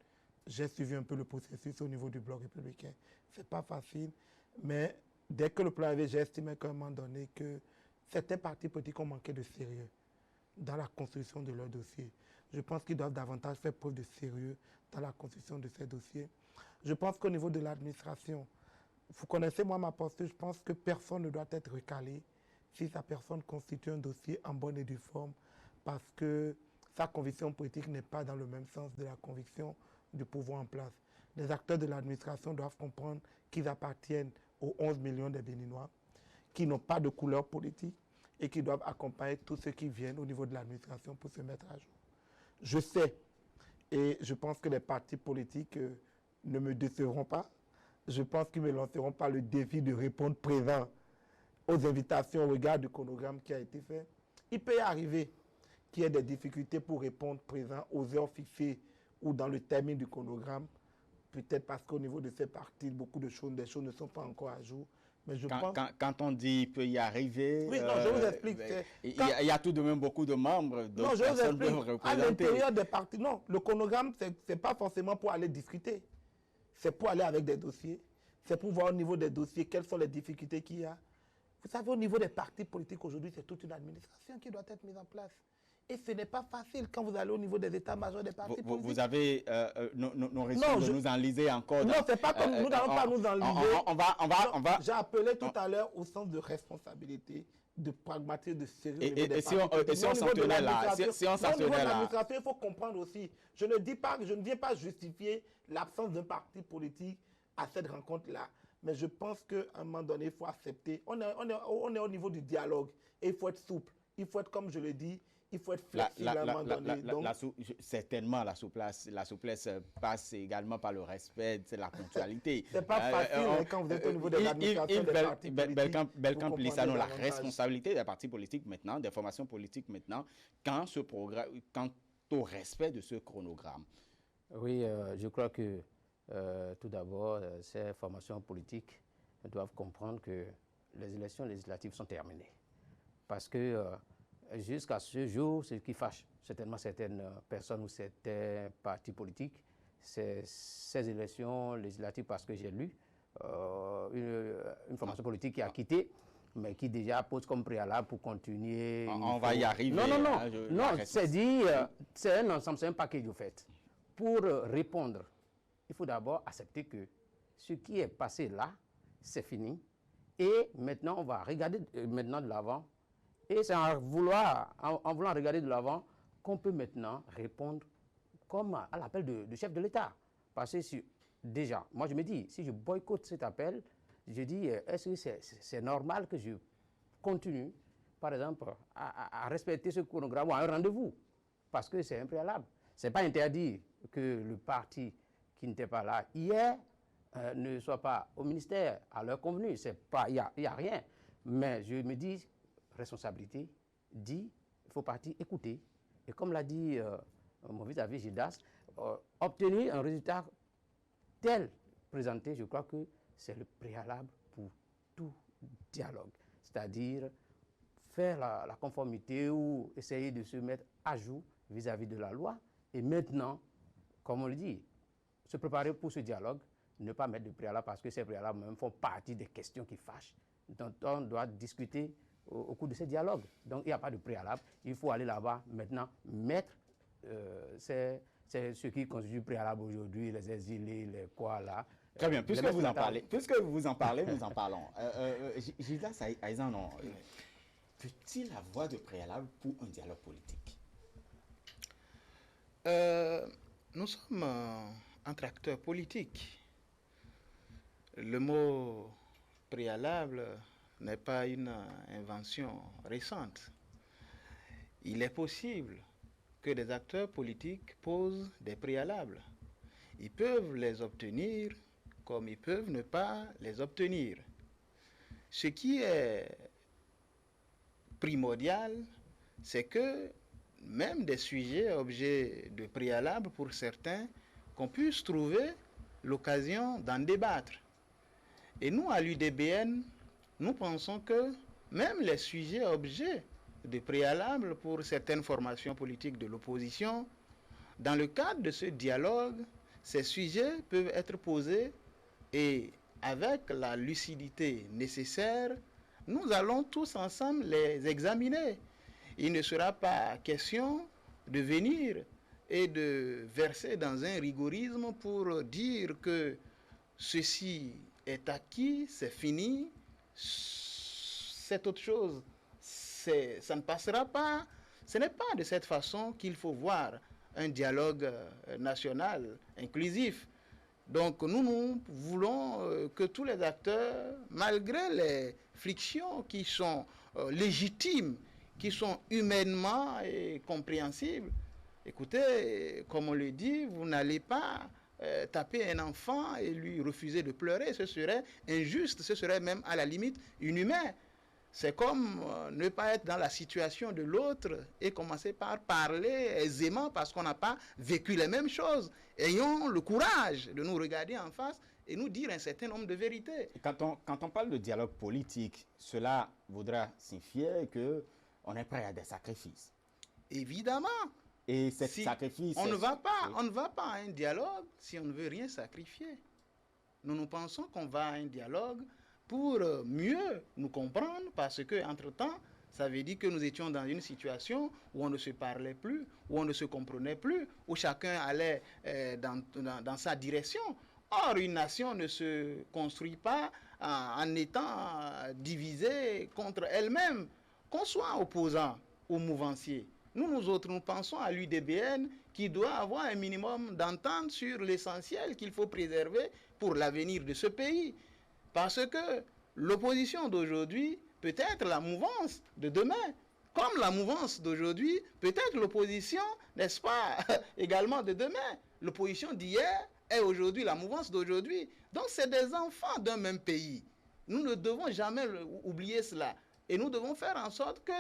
J'ai suivi un peu le processus au niveau du bloc républicain. Ce n'est pas facile, mais dès que le plan avait, j'ai estimé qu'à un moment donné que certains partis politiques ont manqué de sérieux dans la construction de leurs dossiers. Je pense qu'ils doivent davantage faire preuve de sérieux dans la construction de ces dossiers. Je pense qu'au niveau de l'administration, vous connaissez moi ma posture, je pense que personne ne doit être recalé si sa personne constitue un dossier en bonne et due forme parce que sa conviction politique n'est pas dans le même sens de la conviction du pouvoir en place. Les acteurs de l'administration doivent comprendre qu'ils appartiennent aux 11 millions de Béninois, qui n'ont pas de couleur politique et qui doivent accompagner tous ceux qui viennent au niveau de l'administration pour se mettre à jour. Je sais et je pense que les partis politiques ne me décevront pas. Je pense qu'ils ne me lanceront pas le défi de répondre présent aux invitations au regard du chronogramme qui a été fait. Il peut y arriver qu'il y ait des difficultés pour répondre présent aux heures fixées ou dans le terme du chronogramme. Peut-être parce qu'au niveau de ces partis, beaucoup de choses, des choses ne sont pas encore à jour. Mais je pense... quand on dit qu'il peut y arriver, oui, non, je vous explique. Il y a tout de même beaucoup de membres. Non, je vous explique. À l'intérieur des partis, non, le chronogramme, ce n'est pas forcément pour aller discuter. C'est pour aller avec des dossiers. C'est pour voir au niveau des dossiers quelles sont les difficultés qu'il y a. Vous savez, au niveau des partis politiques aujourd'hui, c'est toute une administration qui doit être mise en place. Et ce n'est pas facile quand vous allez au niveau des états-majors des partis politiques. Vous avez nos raisons de nous enliser encore. Non, ce n'est pas comme nous n'allons pas nous enliser. On va. J'ai appelé tout à l'heure au sens de responsabilité, de pragmatisme, de sérieux. Et si on s'en tenait là, il faut comprendre aussi. Je ne viens pas justifier l'absence d'un parti politique à cette rencontre-là. Mais je pense qu'à un moment donné, il faut accepter. On est au niveau du dialogue et il faut être souple. Il faut être, comme je le dis, il faut être flexible à un moment donné. Certainement, la souplesse passe également par le respect, c'est la ponctualité. C'est pas facile quand vous êtes au niveau de l'administration des partis politiques. Belkamp Lissano, la responsabilité des partis politiques maintenant, des formations politiques maintenant, quant au respect de ce chronogramme. Oui, je crois que tout d'abord, ces formations politiques doivent comprendre que les élections législatives sont terminées. Parce que jusqu'à ce jour, ce qui fâche certainement certaines personnes ou certains partis politiques, c'est ces élections législatives, parce que j'ai lu une formation politique qui a quitté, mais qui déjà pose comme préalable pour continuer. On va y arriver. Non, non, non. Hein, Non, c'est dit, c'est un ensemble, c'est un package, au fait. Pour répondre, il faut d'abord accepter que ce qui est passé là, c'est fini. Et maintenant, on va regarder maintenant de l'avant. Et c'est en voulant regarder de l'avant qu'on peut maintenant répondre comme à l'appel du chef de l'État. Parce que déjà, moi je me dis, si je boycotte cet appel, je dis, est-ce que c'est normal que je continue, par exemple, à respecter ce chronogramme ou à un rendez-vous? Parce que c'est un préalable. Ce n'est pas interdit que le parti qui n'était pas là hier ne soit pas au ministère à l'heure convenue. Il n'y a rien. Mais je me dis, responsabilité, dit, il faut partir écouter. Et comme l'a dit mon vis-à-vis Gildas, obtenir un résultat tel présenté, je crois que c'est le préalable pour tout dialogue. C'est-à-dire faire la conformité ou essayer de se mettre à jour vis-à-vis de la loi. Et maintenant, comme on le dit, se préparer pour ce dialogue, ne pas mettre de préalable parce que ces préalables même font partie des questions qui fâchent, dont on doit discuter au cours de ces dialogues. Donc il n'y a pas de préalable, il faut aller là-bas maintenant, mettre c'est ce qui constitue préalable aujourd'hui, les exilés, les quoi là. Très bien, puisque vous en parlez, nous en parlons. Gildas Aïzanon, peut-il avoir de préalable pour un dialogue politique? Nous sommes entre acteurs politiques. Le mot préalable n'est pas une invention récente. Il est possible que des acteurs politiques posent des préalables. Ils peuvent les obtenir comme ils peuvent ne pas les obtenir. Ce qui est primordial, c'est que même des sujets objets de préalable pour certains, qu'on puisse trouver l'occasion d'en débattre. Et nous, à l'UDBN, nous pensons que même les sujets objets de préalable pour certaines formations politiques de l'opposition, dans le cadre de ce dialogue, ces sujets peuvent être posés et avec la lucidité nécessaire, nous allons tous ensemble les examiner. Il ne sera pas question de venir et de verser dans un rigorisme pour dire que ceci est acquis, c'est fini, c'est autre chose. Ça ne passera pas. Ce n'est pas de cette façon qu'il faut voir un dialogue national inclusif. Donc nous voulons que tous les acteurs, malgré les frictions qui sont légitimes, qui sont humainement et compréhensibles, écoutez, comme on le dit, vous n'allez pas taper un enfant et lui refuser de pleurer, ce serait injuste, ce serait même à la limite inhumain. C'est comme ne pas être dans la situation de l'autre et commencer par parler aisément parce qu'on n'a pas vécu les mêmes choses. Ayons le courage de nous regarder en face et nous dire un certain nombre de vérités. Quand on parle de dialogue politique, cela voudra signifier qu'on est prêt à des sacrifices. Évidemment. Et ces sacrifices... On ne va pas à un dialogue si on ne veut rien sacrifier. Nous pensons qu'on va à un dialogue pour mieux nous comprendre, parce qu'entre-temps, ça veut dire que nous étions dans une situation où on ne se parlait plus, où on ne se comprenait plus, où chacun allait dans sa direction. Or, une nation ne se construit pas en étant divisée contre elle-même, qu'on soit opposant ou mouvancier. Nous autres, nous pensons à l'UDBN qui doit avoir un minimum d'entente sur l'essentiel qu'il faut préserver pour l'avenir de ce pays. Parce que l'opposition d'aujourd'hui peut être la mouvance de demain. Comme la mouvance d'aujourd'hui peut être l'opposition, n'est-ce pas, également de demain. L'opposition d'hier est aujourd'hui la mouvance d'aujourd'hui. Donc c'est des enfants d'un même pays. Nous ne devons jamais oublier cela. Et nous devons faire en sorte que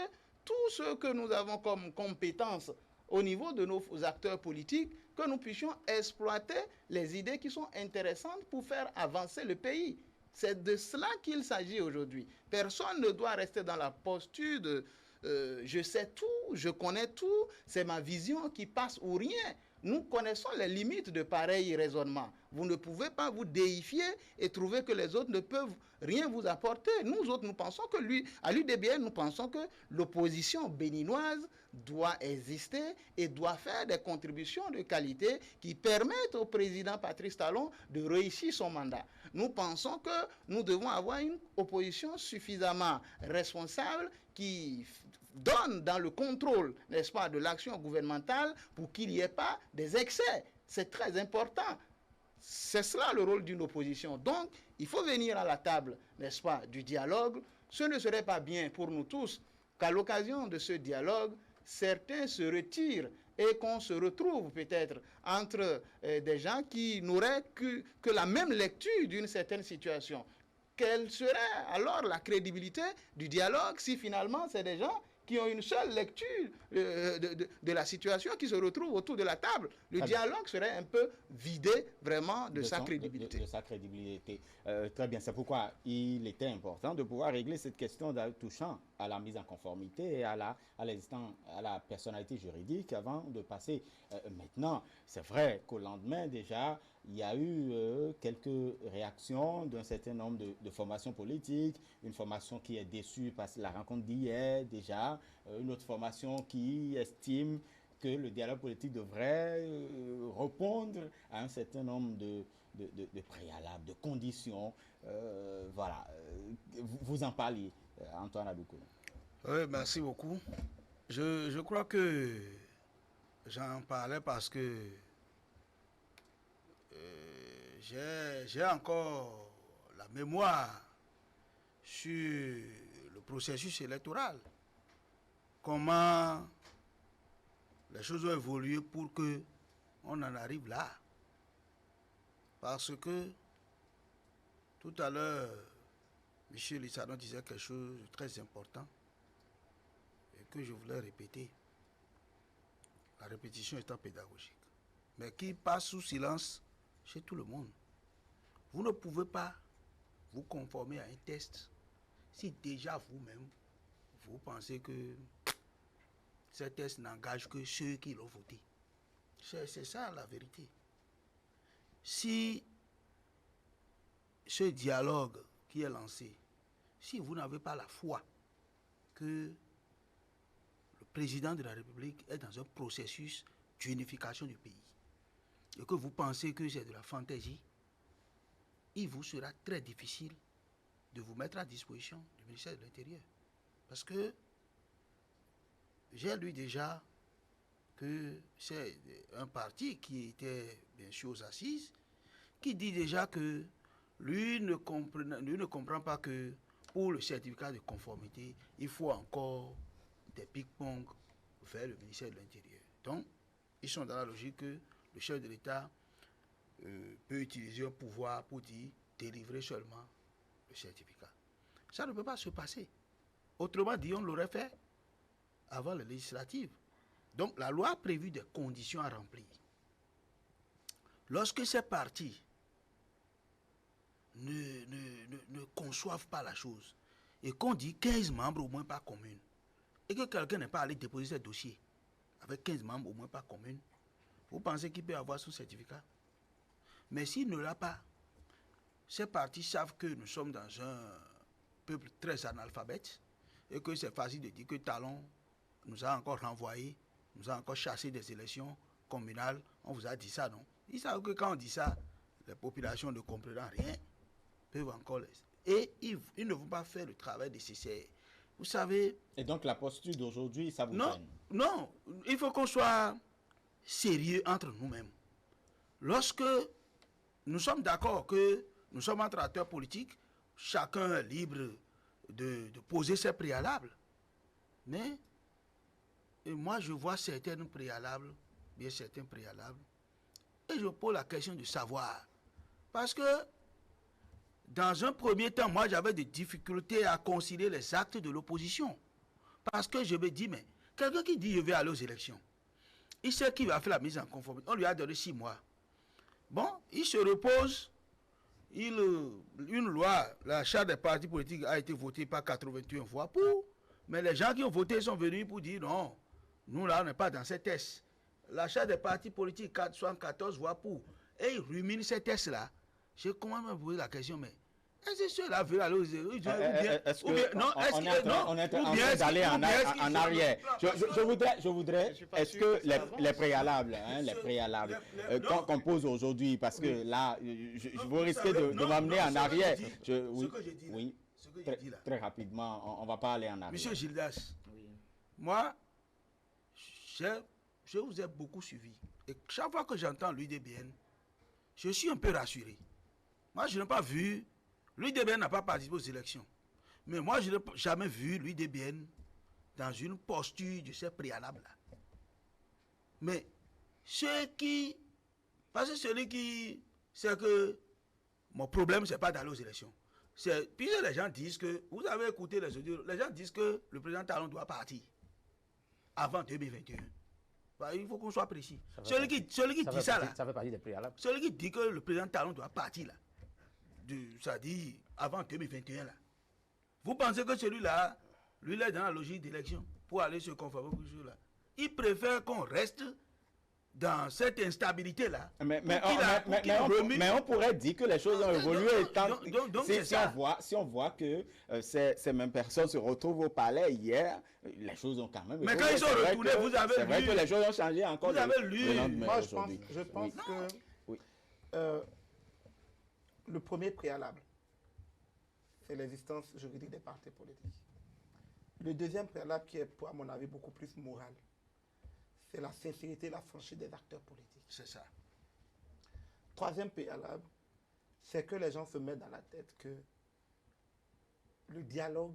tout ce que nous avons comme compétences au niveau de nos acteurs politiques que nous puissions exploiter les idées qui sont intéressantes pour faire avancer le pays. C'est de cela qu'il s'agit aujourd'hui. Personne ne doit rester dans la posture de je sais tout, je connais tout, c'est ma vision qui passe ou rien. Nous connaissons les limites de pareil raisonnement. Vous ne pouvez pas vous déifier et trouver que les autres ne peuvent rien vous apporter. Nous autres, nous pensons que à l'UDBN, nous pensons que l'opposition béninoise doit exister et doit faire des contributions de qualité qui permettent au président Patrice Talon de réussir son mandat. Nous pensons que nous devons avoir une opposition suffisamment responsable qui donne dans le contrôle, n'est-ce pas, de l'action gouvernementale pour qu'il n'y ait pas des excès. C'est très important. C'est cela le rôle d'une opposition. Donc, il faut venir à la table, n'est-ce pas, du dialogue. Ce ne serait pas bien pour nous tous qu'à l'occasion de ce dialogue, certains se retirent et qu'on se retrouve peut-être entre des gens qui n'auraient que la même lecture d'une certaine situation. Quelle serait alors la crédibilité du dialogue si finalement c'est des gens qui ont une seule lecture de la situation, qui se retrouvent autour de la table? Le dialogue serait un peu vidé vraiment de sa crédibilité. De sa crédibilité. Très bien, c'est pourquoi il était important de pouvoir régler cette question touchant à la mise en conformité et à la personnalité juridique avant de passer. Maintenant, c'est vrai qu'au lendemain déjà, il y a eu quelques réactions d'un certain nombre de formations politiques, une formation qui est déçue par la rencontre d'hier déjà, une autre formation qui estime que le dialogue politique devrait répondre à un certain nombre de préalables, de conditions. Voilà. Vous en parliez, Antoine Adoukou. Oui, merci beaucoup. Je crois que j'en parlais parce que j'ai encore la mémoire sur le processus électoral. Comment les choses ont évolué pour que on en arrive là. Parce que tout à l'heure, M. Lissadon disait quelque chose de très important et que je voulais répéter. La répétition étant pédagogique, mais qui passe sous silence chez tout le monde. Vous ne pouvez pas vous conformer à un test si déjà vous-même, vous pensez que ce test n'engage que ceux qui l'ont voté. C'est ça la vérité. Si ce dialogue qui est lancé, si vous n'avez pas la foi que le président de la République est dans un processus d'unification du pays, et que vous pensez que c'est de la fantaisie, il vous sera très difficile de vous mettre à disposition du ministère de l'Intérieur. Parce que j'ai lu déjà que c'est un parti qui était bien sûr aux assises, qui dit déjà que lui ne comprend pas que pour le certificat de conformité, il faut encore des ping-pong vers le ministère de l'Intérieur. Donc, ils sont dans la logique que le chef de l'État peut utiliser un pouvoir pour dire délivrer seulement le certificat. Ça ne peut pas se passer. Autrement dit, on l'aurait fait avant les législatives. Donc, la loi a prévu des conditions à remplir. Lorsque ces partis ne conçoivent pas la chose et qu'on dit 15 membres au moins par commune et que quelqu'un n'est pas allé déposer ses dossiers avec 15 membres au moins par commune, vous pensez qu'il peut avoir son certificat? Mais s'il ne l'a pas, ces partis savent que nous sommes dans un peuple très analphabète et que c'est facile de dire que Talon nous a encore renvoyés, nous a encore chassé des élections communales, on vous a dit ça, non? Ils savent que quand on dit ça, les populations ne comprennent rien, peuvent encore et ils ne vont pas faire le travail nécessaire. Vous savez... Et donc la posture d'aujourd'hui, ça vous gêne? Non, il faut qu'on soit sérieux entre nous-mêmes. Lorsque nous sommes d'accord que nous sommes entre acteurs politiques, chacun est libre de poser ses préalables. Mais moi, je vois certains préalables, et je pose la question de savoir. Parce que, dans un premier temps, moi, j'avais des difficultés à concilier les actes de l'opposition. Parce que je me dis, mais quelqu'un qui dit « je vais aller aux élections », il sait qu'il va faire la mise en conformité. On lui a donné 6 mois. Bon, il se repose. Une loi, la charte des partis politiques a été votée par 81 voix pour. Mais les gens qui ont voté sont venus pour dire non, nous là, on n'est pas dans ces tests. La charte des partis politiques, 74 voix pour. Et ils ruminent ces tests-là. Je commence à me poser la question, mais est-ce que ceux-là veulent aller aux est-ce qu'on est en train d'aller en arrière? Je voudrais, est-ce que les préalables, qu'on pose aujourd'hui, parce que là, je vous risquez de m'amener en arrière. Oui, très rapidement, on ne va pas aller en arrière. Monsieur Gildas, moi, je vous ai beaucoup suivi. Et chaque fois que j'entends l'UDBN, je suis un peu rassuré. Moi, je n'ai pas vu, l'UDBN n'a pas participé aux élections. Mais moi, je n'ai jamais vu l'UDBN dans une posture de ces préalables-là. Mais parce que celui qui, c'est que mon problème, ce n'est pas d'aller aux élections. Puisque les gens disent que, vous avez écouté les audios, les gens disent que le président Talon doit partir avant 2021. Il faut qu'on soit précis. Celui qui dit ça là, ça fait partie des préalables. Celui qui dit que le président Talon doit partir là, ça dit avant 2021 là. Vous pensez que celui-là, lui, il est dans la logique d'élection pour aller se conformer aux choses là. Il préfère qu'on reste dans cette instabilité-là. Mais on pourrait dire que les choses ont évolué. Si on voit que ces mêmes personnes se retrouvent au palais hier, les choses ont quand même évolué. Mais quand ils sont retournés, vous avez lu. C'est vrai que les choses ont changé encore. Vous avez lu. Moi, je pense que le premier préalable, c'est l'existence juridique des partis politiques. Le deuxième préalable, qui est, à mon avis, beaucoup plus moral, c'est la sincérité et la franchise des acteurs politiques. C'est ça. Troisième préalable, c'est que les gens se mettent dans la tête que le dialogue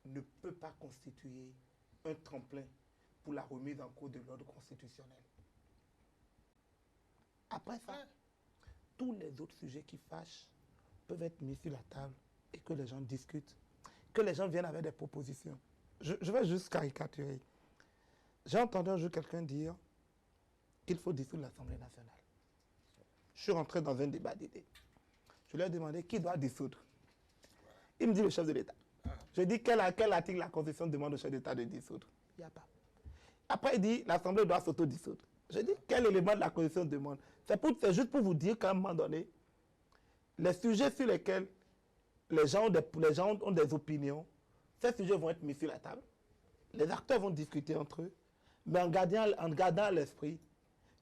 ne peut pas constituer un tremplin pour la remise en cause de l'ordre constitutionnel. Après ça, tous les autres sujets qui fâchent peuvent être mis sur la table et que les gens discutent, que les gens viennent avec des propositions. Je vais juste caricaturer. J'ai entendu un jour quelqu'un dire qu'il faut dissoudre l'Assemblée nationale. Je suis rentré dans un débat d'idées. Je lui ai demandé qui doit dissoudre. Il me dit le chef de l'État. Je dis quel article la Constitution demande au chef d'État de dissoudre. Il n'y a pas. Après, il dit l'Assemblée doit s'auto-dissoudre. Je dis quel élément de la Constitution demande. C'est juste pour vous dire qu'à un moment donné, les sujets sur lesquels les gens ont des opinions, ces sujets vont être mis sur la table. Les acteurs vont discuter entre eux, mais en gardant à l'esprit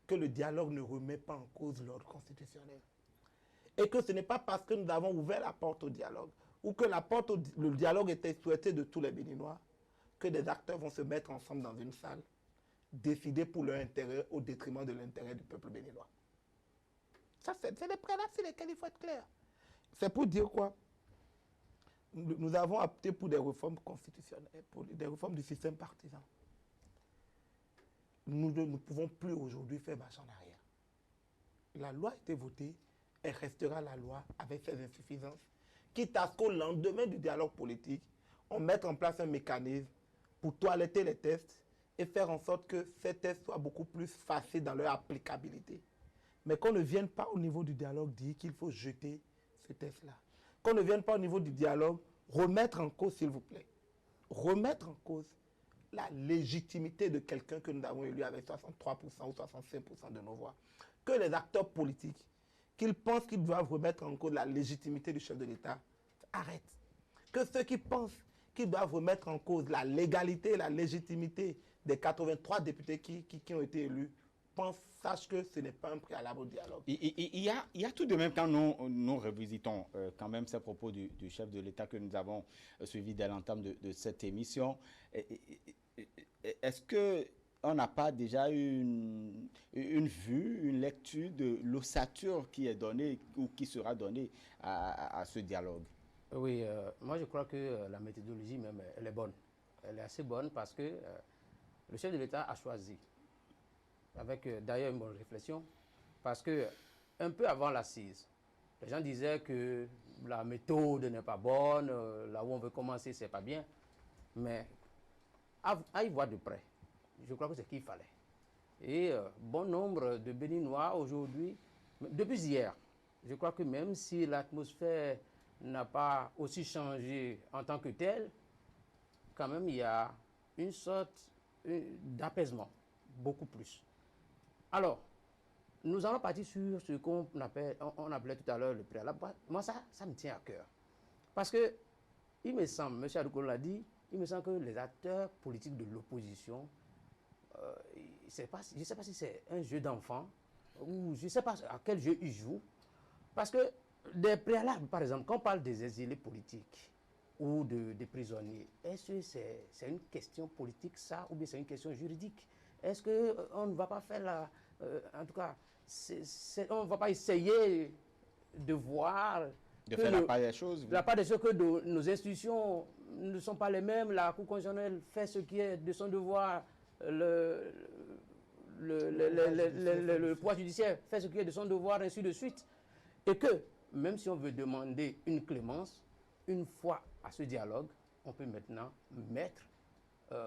que le dialogue ne remet pas en cause l'ordre constitutionnel. Et que ce n'est pas parce que nous avons ouvert la porte au dialogue, ou que le dialogue était souhaité de tous les Béninois, que des acteurs vont se mettre ensemble dans une salle, décider pour leur intérêt au détriment de l'intérêt du peuple béninois. Ça, c'est les préalables sur lesquels il faut être clair. C'est pour dire quoi? Nous avons opté pour des réformes constitutionnelles, pour des réformes du système partisan. Nous ne pouvons plus aujourd'hui faire marche en arrière. La loi a été votée, elle restera la loi avec ses insuffisances, quitte à ce qu'au lendemain du dialogue politique, on mette en place un mécanisme pour toiletter les tests et faire en sorte que ces tests soient beaucoup plus faciles dans leur applicabilité. Mais qu'on ne vienne pas au niveau du dialogue dire qu'il faut jeter ces tests-là. Qu'on ne vienne pas au niveau du dialogue remettre en cause, s'il vous plaît, remettre en cause la légitimité de quelqu'un que nous avons élu avec 63% ou 65% de nos voix. Que les acteurs politiques, qu'ils pensent qu'ils doivent remettre en cause la légitimité du chef de l'État, arrêtent. Que ceux qui pensent qu'ils doivent remettre en cause la légalité et la légitimité des 83 députés qui ont été élus, sachent que ce n'est pas un préalable au dialogue. Il y a tout de même, quand nous revisitons quand même ces propos du chef de l'État que nous avons suivi dès l'entame de cette émission, est-ce qu'on n'a pas déjà une vue, une lecture de l'ossature qui est donnée ou qui sera donnée à ce dialogue? Oui, moi je crois que la méthodologie même, elle est bonne. Elle est assez bonne parce que le chef de l'État a choisi, avec d'ailleurs une bonne réflexion, parce que un peu avant l'assise, les gens disaient que la méthode n'est pas bonne, là où on veut commencer, c'est pas bien. Mais à y voir de près, je crois que c'est ce qu'il fallait. Et bon nombre de Béninois aujourd'hui, depuis hier, je crois que même si l'atmosphère n'a pas aussi changé en tant que telle, quand même il y a une sorte d'apaisement, beaucoup plus. Alors, nous allons partir sur ce qu'on appelait tout à l'heure le préalable. Moi, ça me tient à cœur. Parce que, il me semble, M. Adoukounou l'a dit, il me semble que les acteurs politiques de l'opposition, je ne sais pas si c'est un jeu d'enfant, ou je ne sais pas à quel jeu ils jouent. Parce que des préalables, par exemple, quand on parle des exilés politiques ou des prisonniers, est-ce que c'est une question politique, ça, ou bien c'est une question juridique? Est-ce qu'on ne va pas faire en tout cas, on ne va pas essayer de voir... De faire la part des choses. La part des choses que nos institutions ne sont pas les mêmes. La Cour constitutionnelle fait ce qui est de son devoir. Le pouvoir judiciaire fait ce qui est de son devoir, ainsi de suite. Et que, même si on veut demander une clémence, une fois à ce dialogue, on peut maintenant mettre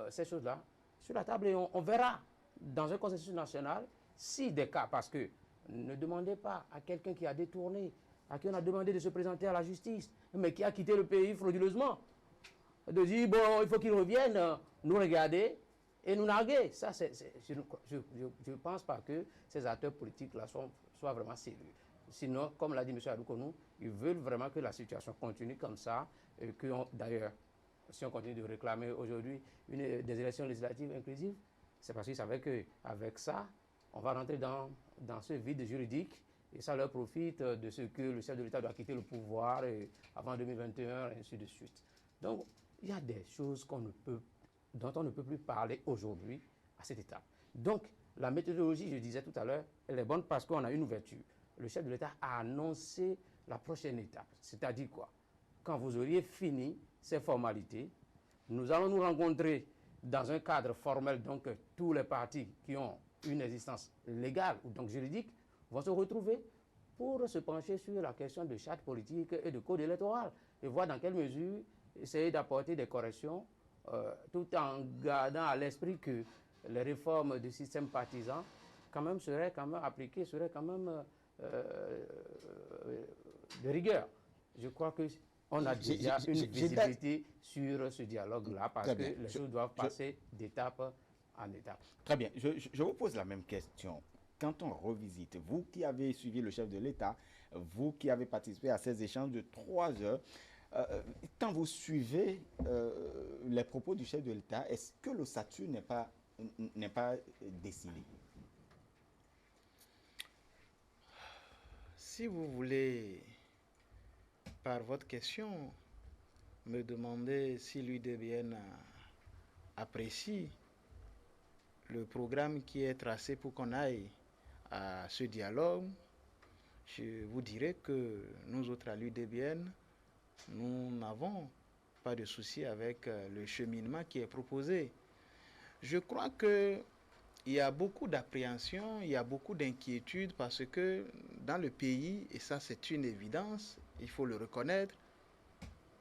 ces choses-là sur la table et on verra dans un consensus national si des cas, parce que ne demandez pas à quelqu'un qui a détourné, à qui on a demandé de se présenter à la justice, mais qui a quitté le pays frauduleusement, de dire, bon, il faut qu'il revienne nous regarder et nous narguer. Ça, je ne pense pas que ces acteurs politiques-là soient vraiment sérieux. Sinon, comme l'a dit M. Adoukounou, ils veulent vraiment que la situation continue comme ça, et que, d'ailleurs, si on continue de réclamer aujourd'hui des élections législatives inclusives, c'est parce qu'ils savaient qu'avec ça, on va rentrer dans ce vide juridique et ça leur profite de ce que le chef de l'État doit quitter le pouvoir avant 2021 et ainsi de suite. Donc, il y a des choses dont on ne peut plus parler aujourd'hui à cette étape. Donc, la méthodologie, je disais tout à l'heure, elle est bonne parce qu'on a une ouverture. Le chef de l'État a annoncé la prochaine étape. C'est-à-dire quoi? Quand vous auriez fini ces formalités, nous allons nous rencontrer dans un cadre formel, donc tous les partis qui ont une existence légale ou donc juridique vont se retrouver pour se pencher sur la question de charte politique et de code électoral et voir dans quelle mesure essayer d'apporter des corrections tout en gardant à l'esprit que les réformes du système partisan quand même seraient appliquées, seraient quand même de rigueur. Je crois qu'on a déjà une visibilité sur ce dialogue-là parce que les choses doivent passer d'étape en étape. Très bien. Je vous pose la même question. Quand on revisite, vous qui avez suivi le chef de l'État, vous qui avez participé à ces échanges de 3 heures, quand vous suivez les propos du chef de l'État, est-ce que le statut n'est pas décidé? Si vous voulez, par votre question, me demander si l'UDBN apprécie le programme qui est tracé pour qu'on aille à ce dialogue, je vous dirais que nous autres à l'UDBN, nous n'avons pas de souci avec le cheminement qui est proposé. Je crois qu'il y a beaucoup d'appréhension, il y a beaucoup d'inquiétude parce que dans le pays, et ça c'est une évidence, il faut le reconnaître,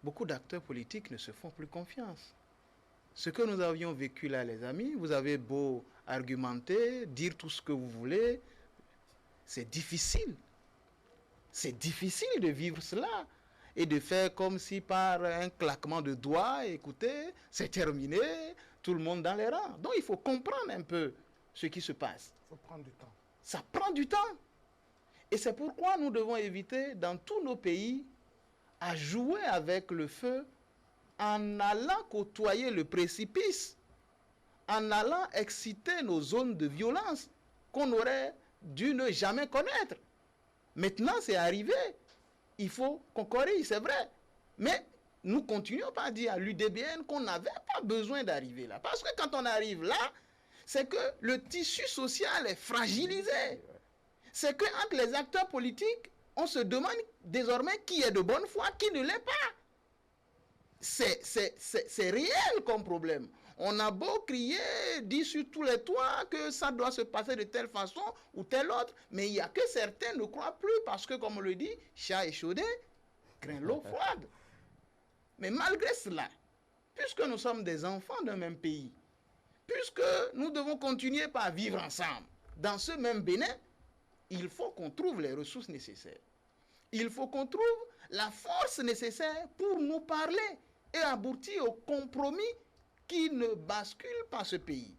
beaucoup d'acteurs politiques ne se font plus confiance. Ce que nous avions vécu là, les amis, vous avez beau argumenter, dire tout ce que vous voulez, c'est difficile. C'est difficile de vivre cela et de faire comme si par un claquement de doigts, écoutez, c'est terminé, tout le monde dans les rangs. Donc il faut comprendre un peu ce qui se passe. Il faut prendre du temps. Ça prend du temps. Et c'est pourquoi nous devons éviter dans tous nos pays à jouer avec le feu en allant côtoyer le précipice, en allant exciter nos zones de violence qu'on aurait dû ne jamais connaître. Maintenant, c'est arrivé. Il faut qu'on corrige, c'est vrai. Mais nous continuons pas à dire à l'UDBN qu'on n'avait pas besoin d'arriver là. Parce que quand on arrive là, c'est que le tissu social est fragilisé. C'est qu'entre les acteurs politiques, on se demande désormais qui est de bonne foi, qui ne l'est pas. C'est réel comme problème. On a beau crier, dire sur tous les toits que ça doit se passer de telle façon ou telle autre, mais il y a que certains ne croient plus parce que, comme on le dit, chat échaudé craint l'eau froide. Mais malgré cela, puisque nous sommes des enfants d'un même pays, puisque nous devons continuer par vivre ensemble. Dans ce même Bénin, il faut qu'on trouve les ressources nécessaires. Il faut qu'on trouve la force nécessaire pour nous parler et aboutir au compromis qui ne bascule pas ce pays.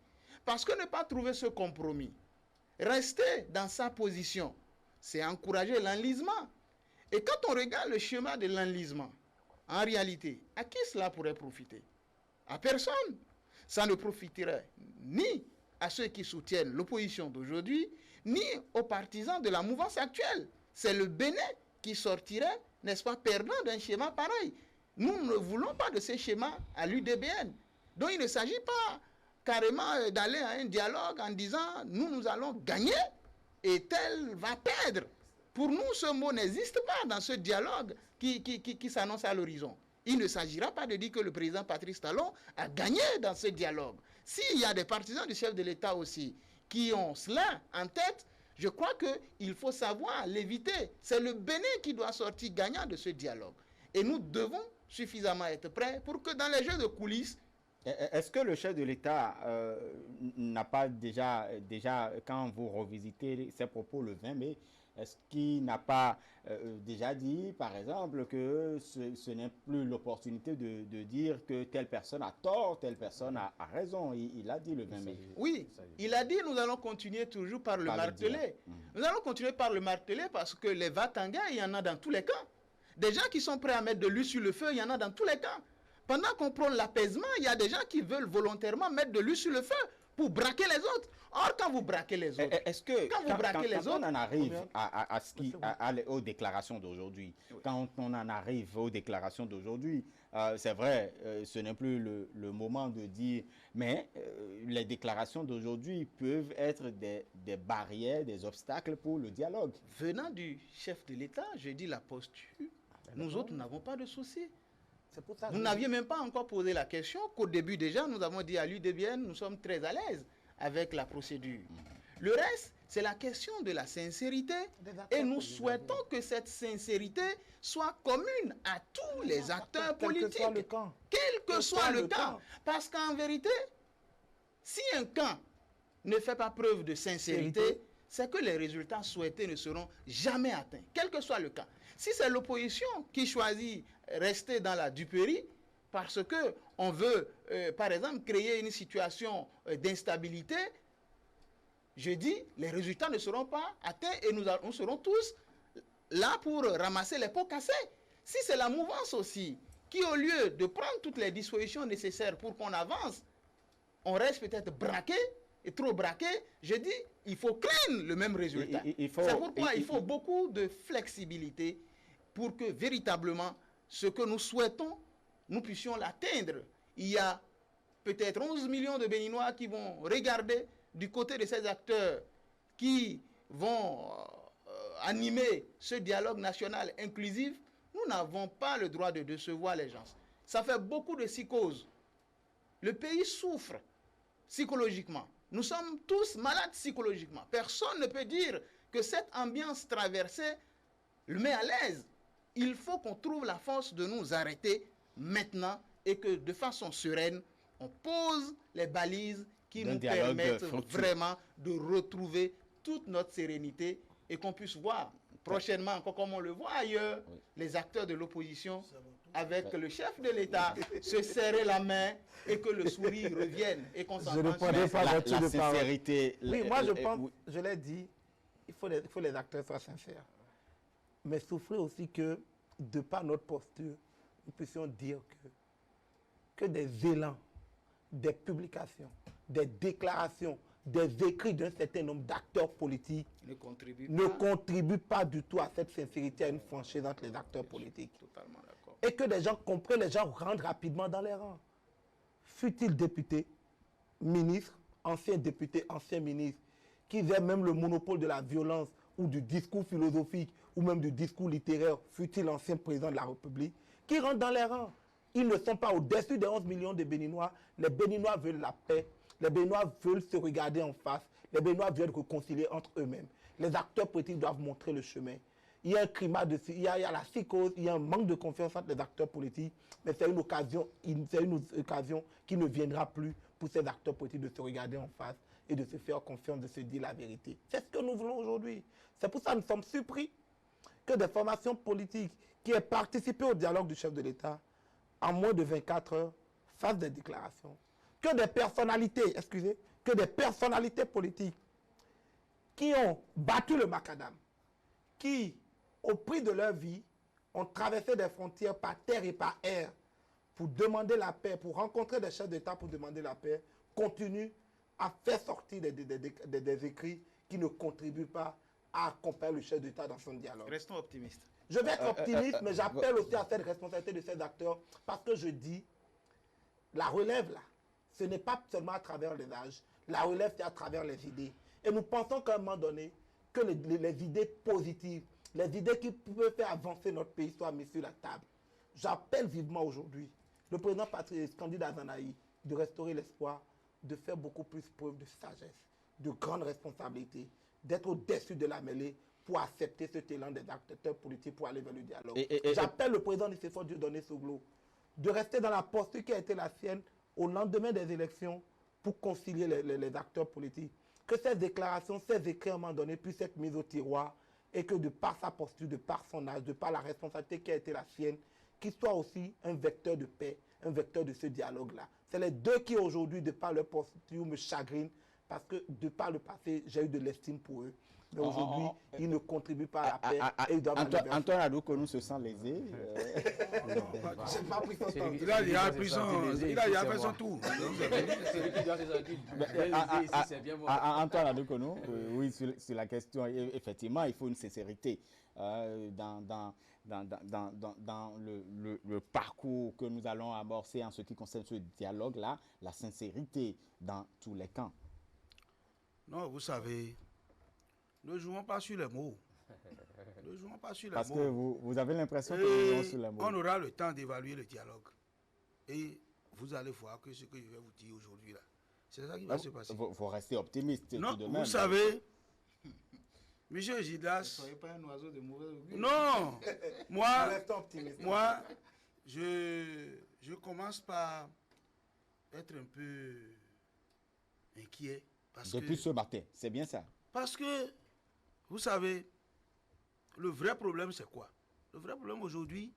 Parce que ne pas trouver ce compromis, rester dans sa position, c'est encourager l'enlisement. Et quand on regarde le schéma de l'enlisement, en réalité, à qui cela pourrait profiter? À personne. Ça ne profiterait ni à ceux qui soutiennent l'opposition d'aujourd'hui, ni aux partisans de la mouvance actuelle. C'est le Bénin qui sortirait, n'est-ce pas, perdant d'un schéma pareil. Nous ne voulons pas de ces schémas à l'UDBN. Donc il ne s'agit pas carrément d'aller à un dialogue en disant nous allons gagner et tel va perdre. Pour nous, ce mot n'existe pas dans ce dialogue qui s'annonce à l'horizon. Il ne s'agira pas de dire que le président Patrice Talon a gagné dans ce dialogue. S'il y a des partisans du chef de l'État aussi qui ont cela en tête, je crois qu'il faut savoir l'éviter. C'est le Bénin qui doit sortir gagnant de ce dialogue. Et nous devons suffisamment être prêts pour que dans les jeux de coulisses... Est-ce que le chef de l'État n'a pas déjà, quand vous revisitez ses propos le 20 mai, est-ce qu'il n'a pas déjà dit, par exemple, que ce n'est plus l'opportunité de dire que telle personne a tort, telle personne a raison? Il a dit le 20 mai. Oui, il a dit nous allons continuer toujours par le marteler. Nous allons continuer par le marteler parce que les va-t-en-guerre, il y en a dans tous les camps. Des gens qui sont prêts à mettre de l'huile sur le feu, il y en a dans tous les camps. Pendant qu'on prône l'apaisement, il y a des gens qui veulent volontairement mettre de l'huile sur le feu pour braquer les autres. Or, quand vous braquez les autres, est-ce que quand on en arrive aux déclarations d'aujourd'hui, quand on en arrive aux déclarations d'aujourd'hui, c'est vrai, ce n'est plus le moment de dire, mais les déclarations d'aujourd'hui peuvent être des barrières, des obstacles pour le dialogue. Venant du chef de l'État, je dis la posture, nous autres n'avons pas de soucis. Vous n'aviez même pas encore posé la question qu'au début déjà, nous avons dit à l'UDBN, nous sommes très à l'aise avec la procédure. Le reste, c'est la question de la sincérité et nous souhaitons que cette sincérité soit commune à tous les acteurs politiques. Quel que soit le camp. Parce qu'en vérité, si un camp ne fait pas preuve de sincérité, c'est que les résultats souhaités ne seront jamais atteints, quel que soit le cas. Si c'est l'opposition qui choisit rester dans la duperie, parce qu'on veut, par exemple, créer une situation d'instabilité, je dis, les résultats ne seront pas atteints et nous serons tous là pour ramasser les pots cassés. Si c'est la mouvance aussi, qui au lieu de prendre toutes les dispositions nécessaires pour qu'on avance, on reste peut-être braqué, et trop braqué, je dis, il faut craindre le même résultat. C'est pourquoi il faut beaucoup de flexibilité pour que véritablement ce que nous souhaitons, nous puissions l'atteindre. Il y a peut-être 11 millions de Béninois qui vont regarder du côté de ces acteurs qui vont animer ce dialogue national inclusif. Nous n'avons pas le droit de décevoir les gens. Ça fait beaucoup de psychose. Le pays souffre psychologiquement. Nous sommes tous malades psychologiquement. Personne ne peut dire que cette ambiance traversée le met à l'aise. Il faut qu'on trouve la force de nous arrêter maintenant et que de façon sereine, on pose les balises qui nous permettent vraiment de retrouver toute notre sérénité et qu'on puisse voir prochainement, encore comme on le voit ailleurs, les acteurs de l'opposition avec le chef de l'État se serrer la main et que le sourire revienne et qu'on s'entende sur la sincérité. Oui, moi je pense, je l'ai dit, il faut les acteurs soient sincères. Mais souffrir aussi que, de par notre posture, nous puissions dire que des élans, des publications, des déclarations, des écrits d'un certain nombre d'acteurs politiques ne contribuent pas du tout à cette sincérité, à une franchise entre les acteurs politiques. Totalement d'accord. Et que les gens comprennent, les gens rentrent rapidement dans les rangs. Fut-il député, ministre, ancien député, ancien ministre, qui avaient même le monopole de la violence ou du discours philosophique ou même du discours littéraire, fut-il ancien président de la République, qui rentrent dans les rangs. Ils ne sont pas au-dessus des 11 millions de Béninois. Les Béninois veulent la paix. Les Béninois veulent se regarder en face. Les Béninois veulent réconcilier entre eux-mêmes. Les acteurs politiques doivent montrer le chemin. Il y a un climat il y a la psychose, il y a un manque de confiance entre les acteurs politiques, mais c'est une occasion qui ne viendra plus pour ces acteurs politiques de se regarder en face et de se faire confiance, de se dire la vérité. C'est ce que nous voulons aujourd'hui. C'est pour ça que nous sommes surpris que des formations politiques qui aient participé au dialogue du chef de l'État, en moins de 24 heures, fassent des déclarations. Que des personnalités, que des personnalités politiques qui ont battu le macadam, qui, au prix de leur vie, ont traversé des frontières par terre et par air pour demander la paix, pour rencontrer des chefs d'État pour demander la paix, continuent à faire sortir des écrits qui ne contribuent pas à accompagner le chef d'État dans son dialogue. Restons optimistes. Je vais être optimiste, mais j'appelle aussi à cette responsabilité de ces acteurs parce que je dis, la relève là, ce n'est pas seulement à travers les âges, la relève c'est à travers les idées. Et nous pensons qu'à un moment donné, que les idées positives, les idées qui peuvent faire avancer notre pays soient mises sur la table. J'appelle vivement aujourd'hui le président candidat Azanaï de restaurer l'espoir, de faire beaucoup plus preuve de sagesse, de grande responsabilité, d'être au-dessus de la mêlée pour accepter cet élan des acteurs politiques pour aller vers le dialogue. J'appelle le président Nicéphore Dieudonné Soglo de rester dans la posture qui a été la sienne au lendemain des élections pour concilier les acteurs politiques. Que ces déclarations, ces écrits à un moment donné puissent être mis au tiroir et que de par sa posture, de par son âge, de par la responsabilité qui a été la sienne, qu'il soit aussi un vecteur de paix, un vecteur de ce dialogue-là. C'est les deux qui aujourd'hui, de par leur posture, me chagrinent parce que de par le passé, j'ai eu de l'estime pour eux. Mais aujourd'hui, ils ne contribuent pas à la paix et ils doivent Antoine Adoukonou se sent lésé. J'ai pas pris son temps. Il a pris son tour. Antoine Adoukonou, oui, sur la question, effectivement, il faut une sincérité dans le parcours que nous allons amorcer en ce qui concerne ce dialogue-là, la sincérité dans tous les camps. Non, vous savez, ne jouons pas sur les mots. Ne jouons pas sur les mots. Parce que vous avez l'impression que nous jouons sur les mots. On aura le temps d'évaluer le dialogue. Et vous allez voir que ce que je vais vous dire aujourd'hui, là, c'est ça qui va se passer. Vous restez optimiste. Non, tout de même. vous savez, Monsieur Gildas. Ne soyez pas un oiseau de mauvais augure. Non, moi, Restons optimistes. je commence par être un peu inquiet. Depuis ce matin, c'est bien ça. Parce que, vous savez, le vrai problème, c'est quoi? Le vrai problème aujourd'hui,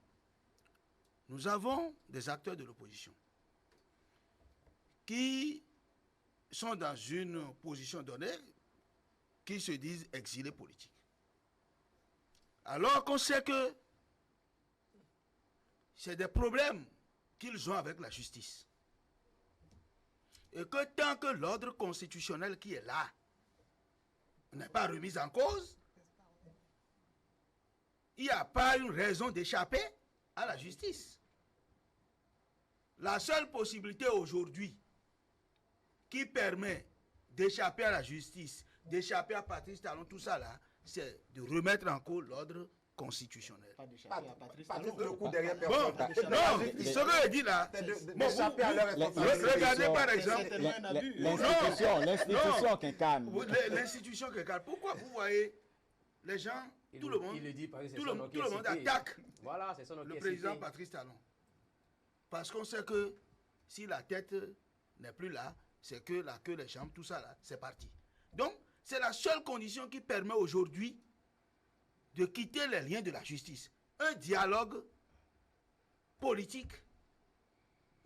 nous avons des acteurs de l'opposition qui sont dans une position donnée, qui se disent exilés politiques. Alors qu'on sait que c'est des problèmes qu'ils ont avec la justice. Et que tant que l'ordre constitutionnel qui est là n'est pas remis en cause, il n'y a pas une raison d'échapper à la justice. La seule possibilité aujourd'hui qui permet d'échapper à la justice, d'échapper à Patrice Talon, tout ça là, c'est de remettre en cause l'ordre constitutionnel. Pas d'échapper à Patrice Patrice Talon. le coup derrière Bon, personne. non, ce que je dis là, d'échapper à leur responsabilité. regardez par exemple, L'institution Kinkane. l'institution Kinkane. Pourquoi vous voyez les gens, tout le monde, il le dit parce que c'est tout son le nom qui est monde cité. attaque Voilà, c'est son nom le qui est président cité. Patrice Talon. Parce qu'on sait que si la tête n'est plus là, c'est que la queue, les jambes, tout ça là, c'est parti. Donc, c'est la seule condition qui permet aujourd'hui de quitter les liens de la justice. Un dialogue politique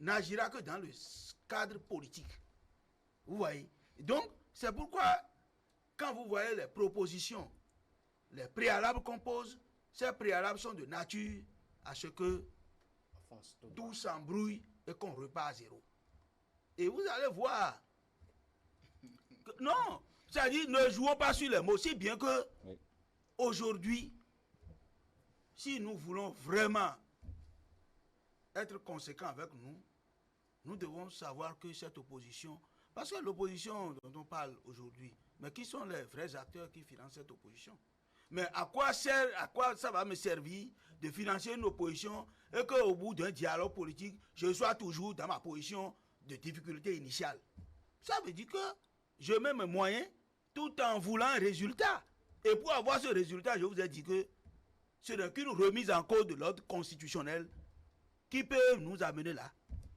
n'agira que dans le cadre politique. Vous voyez? Donc, c'est pourquoi, quand vous voyez les propositions, les préalables qu'on pose, ces préalables sont de nature à ce que tout s'embrouille et qu'on repart à zéro. Et vous allez voir. Non, c'est-à-dire ne jouons pas sur les mots, si bien que aujourd'hui, si nous voulons vraiment être conséquents avec nous, nous devons savoir que cette opposition, parce que l'opposition dont on parle aujourd'hui, mais qui sont les vrais acteurs qui financent cette opposition? Mais à quoi ça va me servir de financer une opposition et qu'au bout d'un dialogue politique, je sois toujours dans ma position de difficulté initiale? Ça veut dire que je mets mes moyens tout en voulant un résultat. Et pour avoir ce résultat, je vous ai dit que ce n'est qu'une remise en cause de l'ordre constitutionnel qui peut nous amener là.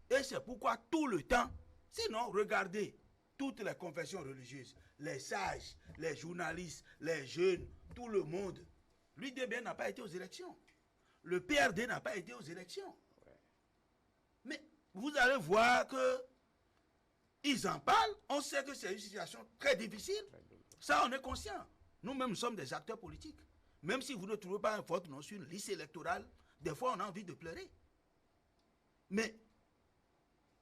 Et c'est pourquoi tout le temps, Sinon, regardez toutes les confessions religieuses, les sages, les journalistes, les jeunes, tout le monde. L'UDB n'a pas été aux élections. Le PRD n'a pas été aux élections. Mais vous allez voir que ils en parlent. On sait que c'est une situation très difficile. Ça, on est conscient. Nous-mêmes, nous sommes des acteurs politiques. Même si vous ne trouvez pas un vote non sur une liste électorale, des fois, on a envie de pleurer. Mais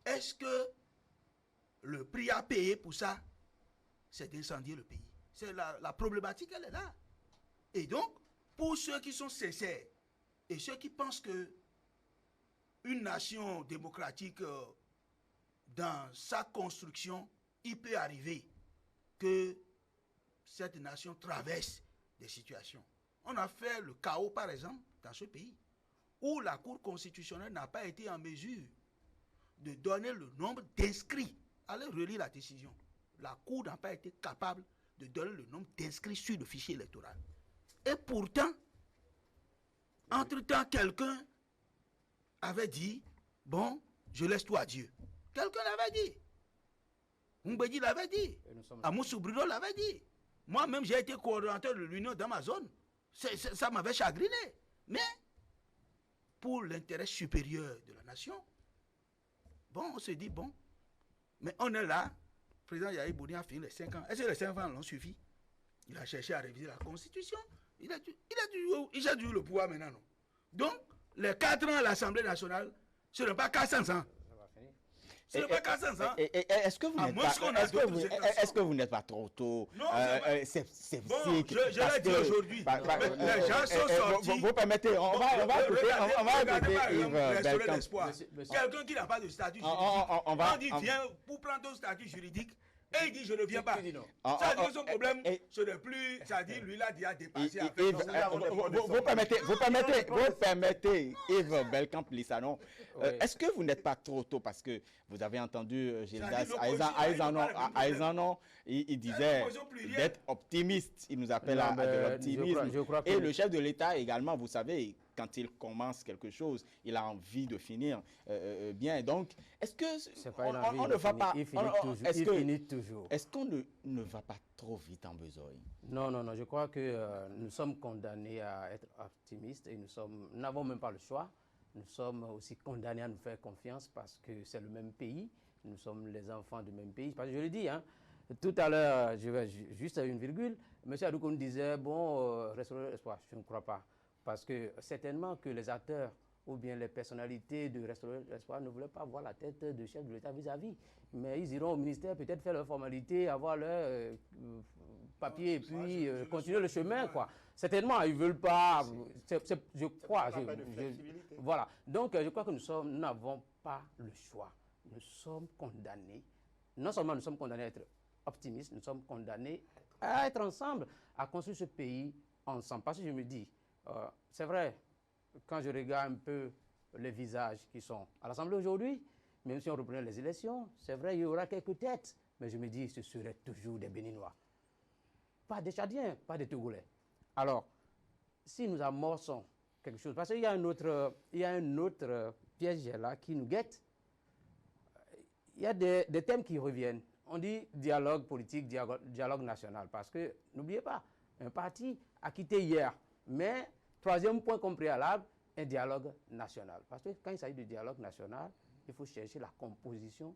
est-ce que le prix à payer pour ça, c'est d'incendier le pays? C'est la problématique, elle est là. Et donc, pour ceux qui sont sincères et ceux qui pensent que une nation démocratique, dans sa construction, il peut arriver que cette nation traverse des situations. On a fait le chaos, par exemple, dans ce pays, où la Cour constitutionnelle n'a pas été en mesure de donner le nombre d'inscrits. Allez relire la décision. La Cour n'a pas été capable de donner le nombre d'inscrits sur le fichier électoral. Et pourtant, entre-temps, quelqu'un avait dit, bon, je laisse tout à Dieu. Quelqu'un l'avait dit. Mbedi l'avait dit. Amoussou Bruno l'avait dit. Moi-même, j'ai été coordonnateur de l'Union dans ma zone. Ça m'avait chagriné. Mais, pour l'intérêt supérieur de la nation, bon, on se dit, bon, mais on est là. Le président Yahi Bouni a fini les 5 ans. Est-ce que les 5 ans l'ont suffi? Il a cherché à réviser la Constitution. Il a dû le pouvoir maintenant. Non? Donc, les 4 ans à l'Assemblée nationale, ce n'est pas 400 ans. Ce n'est pas 400 ans. Est-ce que vous n'êtes pas trop tôt sceptique? Bon, je l'ai dit aujourd'hui. Les gens sont sortis. Vous permettez, on va écouter Yves Belkamp. Quelqu'un qui n'a pas de statut juridique, on dit viens pour prendre ton statut juridique. Et il dit je ne viens pas. Ça dit que son problème, ce n'est plus, ça dit lui là, il a dépassé. Vous permettez, Yves Belkamp Lissanon, est-ce que vous n'êtes pas trop tôt parce que vous avez entendu Gildas Aïzanon, il disait d'être optimiste, il nous appelle à de l'optimisme. Et le chef de l'État également, vous savez, quand il commence quelque chose, il a envie de finir bien. Donc, est-ce que on ne va pas... Est-ce qu'on ne va pas trop vite en besogne? Non, je crois que nous sommes condamnés à être optimistes et nous n'avons même pas le choix. Nous sommes aussi condamnés à nous faire confiance parce que c'est le même pays. Nous sommes les enfants du même pays. Parce que je le dis, hein, tout à l'heure, je vais juste à une virgule, M. Adoukoun disait, bon, restaurer l'espoir. Je ne crois pas. Parce que certainement que les acteurs ou bien les personnalités de Restaurer l'Espoir ne voulaient pas voir la tête de chef de l'État vis-à-vis. Mais ils iront au ministère peut-être faire leur formalité, avoir leur papier et puis continuer le chemin, quoi. Certainement, ils ne veulent pas, je crois. Voilà. Donc, je crois que nous n'avons pas le choix. Nous sommes condamnés. Non seulement nous sommes condamnés à être optimistes, nous sommes condamnés à être ensemble, à construire ce pays ensemble. Parce que je me dis, c'est vrai, quand je regarde un peu les visages qui sont à l'Assemblée aujourd'hui, même si on reprenait les élections, c'est vrai, il y aura quelques têtes, mais je me dis, ce seraient toujours des Béninois. Pas des Tchadiens, pas des Togolais. Alors, si nous amorçons quelque chose, parce qu'il y a un autre piège là qui nous guette, il y a des thèmes qui reviennent. On dit dialogue politique, dialogue national, parce que, n'oubliez pas, un parti a quitté hier, mais troisième point comme préalable, un dialogue national. Parce que quand il s'agit de dialogue national, il faut chercher la composition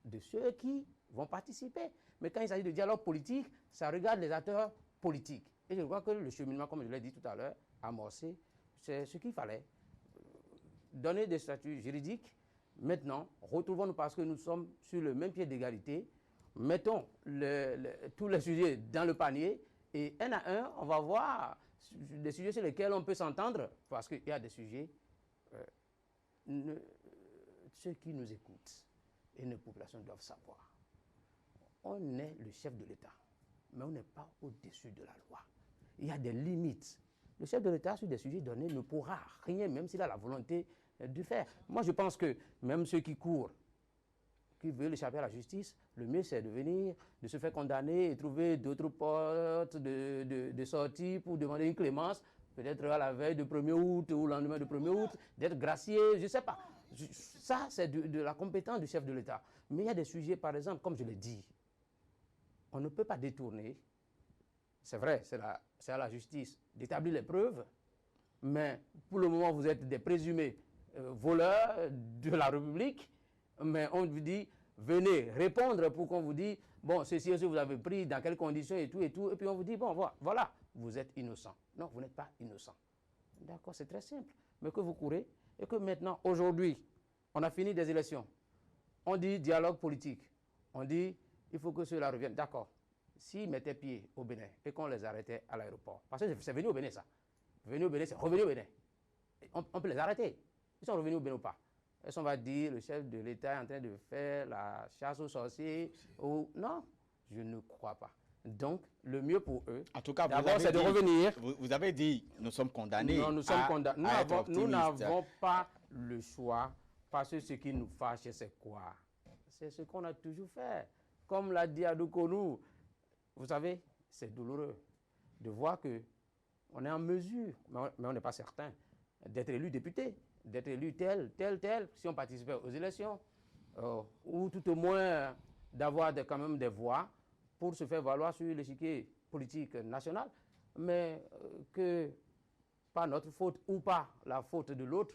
de ceux qui vont participer. Mais quand il s'agit de dialogue politique, ça regarde les acteurs politiques. Et je crois que le cheminement, comme je l'ai dit tout à l'heure, amorcé, c'est ce qu'il fallait. Donner des statuts juridiques. Maintenant, retrouvons-nous parce que nous sommes sur le même pied d'égalité. Mettons tous les sujets dans le panier et un à un, on va voir des sujets sur lesquels on peut s'entendre parce qu'il y a des sujets, ceux qui nous écoutent et nos populations doivent savoir. On est le chef de l'État, mais on n'est pas au-dessus de la loi. Il y a des limites. Le chef de l'État, sur des sujets donnés, ne pourra rien, même s'il a la volonté de faire. Moi, je pense que même ceux qui courent, qui veulent échapper à la justice, le mieux c'est de se faire condamner et trouver d'autres portes de sortie pour demander une clémence, peut-être à la veille du 1er août ou le lendemain du 1er août, d'être gracié, je ne sais pas. Ça, c'est de la compétence du chef de l'État. Mais il y a des sujets, par exemple, comme je l'ai dit, on ne peut pas détourner. C'est vrai, c'est à la justice d'établir les preuves, mais pour le moment, vous êtes des présumés voleurs de la République, mais on vous dit, venez répondre pour qu'on vous dise, bon, ceci, vous avez pris, dans quelles conditions et tout, et puis on vous dit, bon, voilà, vous êtes innocent. Non, vous n'êtes pas innocent. D'accord, c'est très simple. Mais que vous courez, et que maintenant, aujourd'hui, on a fini des élections. On dit dialogue politique. On dit, il faut que ceux-là reviennent. D'accord. S'ils mettaient pied au Bénin et qu'on les arrêtait à l'aéroport, parce que c'est venu au Bénin, ça. Venu au Bénin, c'est revenu au Bénin. On peut les arrêter. Ils sont revenus au Bénin ou pas. Est-ce qu'on va dire le chef de l'État est en train de faire la chasse aux sorciers ou... Non, je ne crois pas. Donc, le mieux pour eux, en tout cas, d'abord, c'est de revenir. Vous avez dit, nous sommes condamnés. Non, nous sommes condamnés. Nous optimistes. n'avons pas le choix, parce que ce qui nous fâche, c'est quoi? C'est ce qu'on a toujours fait. Comme l'a dit Adoukonou, vous savez, c'est douloureux de voir qu'on est en mesure, mais on n'est pas certain, d'être élu député, d'être élu tel, si on participait aux élections, ou tout au moins d'avoir quand même des voix pour se faire valoir sur l'échiquier politique national, mais que par notre faute ou pas la faute de l'autre,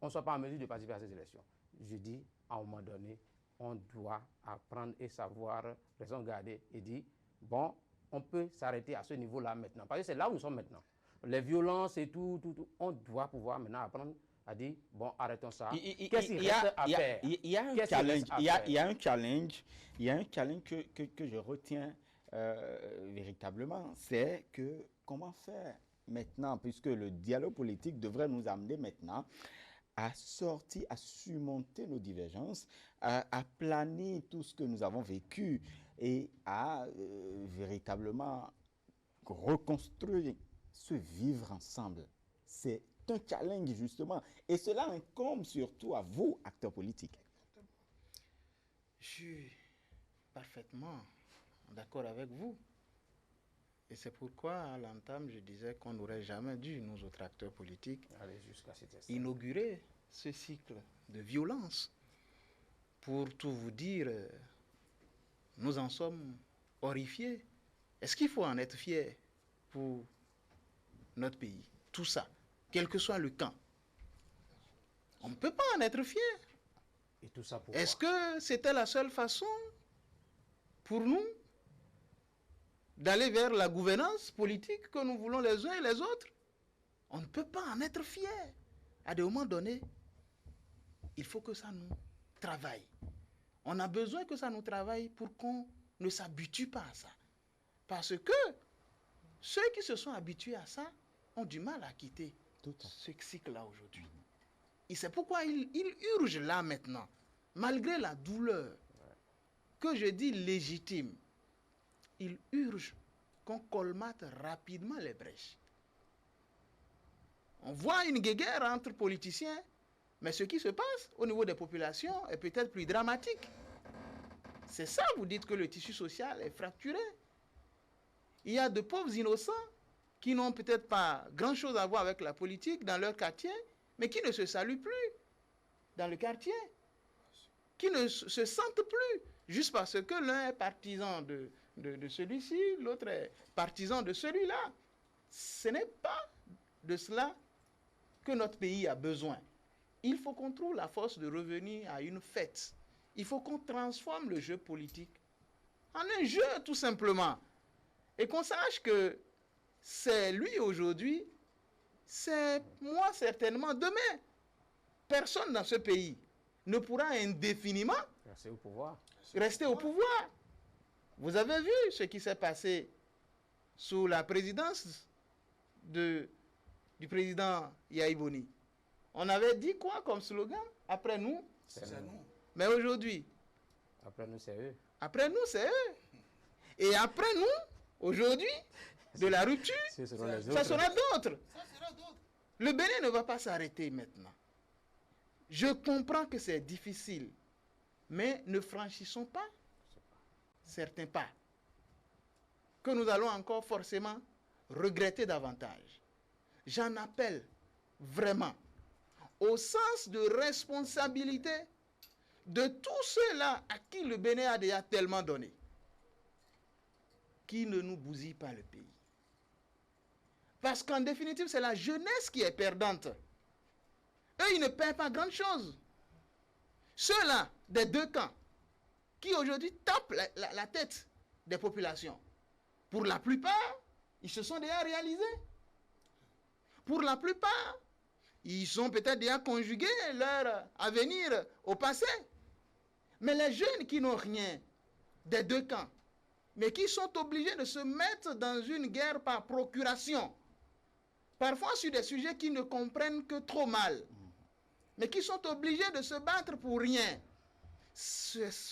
on ne soit pas en mesure de participer à ces élections. Je dis, à un moment donné, on doit apprendre et savoir raison garder et dire, bon, on peut s'arrêter à ce niveau-là maintenant, parce que c'est là où nous sommes maintenant. Les violences et tout, on doit pouvoir maintenant apprendre à dire, bon, arrêtons ça. Qu'est-ce qu'il reste à faire? Il y a un challenge, il y a un challenge que je retiens véritablement, c'est que comment faire maintenant, puisque le dialogue politique devrait nous amener maintenant à sortir, à surmonter nos divergences, à planer tout ce que nous avons vécu et à véritablement reconstruire ce vivre ensemble. C'est un challenge justement et cela incombe surtout à vous, acteurs politiques. Je suis parfaitement d'accord avec vous. Et c'est pourquoi, à l'entame, je disais qu'on n'aurait jamais dû, nous autres acteurs politiques, inaugurer ce cycle de violence. Pour tout vous dire, nous en sommes horrifiés. Est-ce qu'il faut en être fier pour notre pays? Tout ça, quel que soit le camp. On ne peut pas en être fier. Et tout ça pour Est-ce que c'était la seule façon pour nous d'aller vers la gouvernance politique que nous voulons les uns et les autres? On ne peut pas en être fier. À des moments donnés, il faut que ça nous travaille. On a besoin que ça nous travaille pour qu'on ne s'habitue pas à ça. Parce que ceux qui se sont habitués à ça ont du mal à quitter ce cycle-là aujourd'hui. Et c'est pourquoi ils urgent là maintenant, malgré la douleur, que je dis légitime, ils urgent qu'on colmate rapidement les brèches. On voit une guéguerre entre politiciens, mais ce qui se passe au niveau des populations est peut-être plus dramatique. C'est ça, vous dites que le tissu social est fracturé. Il y a de pauvres innocents qui n'ont peut-être pas grand-chose à voir avec la politique dans leur quartier, mais qui ne se saluent plus dans le quartier, qui ne se sentent plus, juste parce que l'un est partisan de celui-ci, l'autre est partisan de celui-là. Ce n'est pas de cela que notre pays a besoin. Il faut qu'on trouve la force de revenir à une fête. Il faut qu'on transforme le jeu politique en un jeu, tout simplement. Et qu'on sache que c'est lui aujourd'hui, c'est moi certainement demain. Personne dans ce pays ne pourra indéfiniment rester au pouvoir. Vous avez vu ce qui s'est passé sous la présidence du président Yahi Boni. On avait dit quoi comme slogan? Après nous, c'est nous. Mais aujourd'hui, après nous, c'est eux. Après nous, c'est eux. Et après nous, aujourd'hui, de la rupture, ça sera d'autres. Le Bénin ne va pas s'arrêter maintenant. Je comprends que c'est difficile, mais ne franchissons pas certains pas que nous allons encore forcément regretter davantage. J'en appelle vraiment au sens de responsabilité de tous ceux-là à qui le Bénin a déjà tellement donné, qui ne nous bousillent pas le pays. Parce qu'en définitive, c'est la jeunesse qui est perdante. Eux, ils ne perdent pas grand-chose. Ceux-là, des deux camps, qui aujourd'hui tapent la tête des populations, pour la plupart, ils se sont déjà réalisés. Pour la plupart, ils ont peut-être déjà conjugué leur avenir au passé. Mais les jeunes qui n'ont rien des deux camps, mais qui sont obligés de se mettre dans une guerre par procuration, parfois sur des sujets qu'ils ne comprennent que trop mal, mais qui sont obligés de se battre pour rien.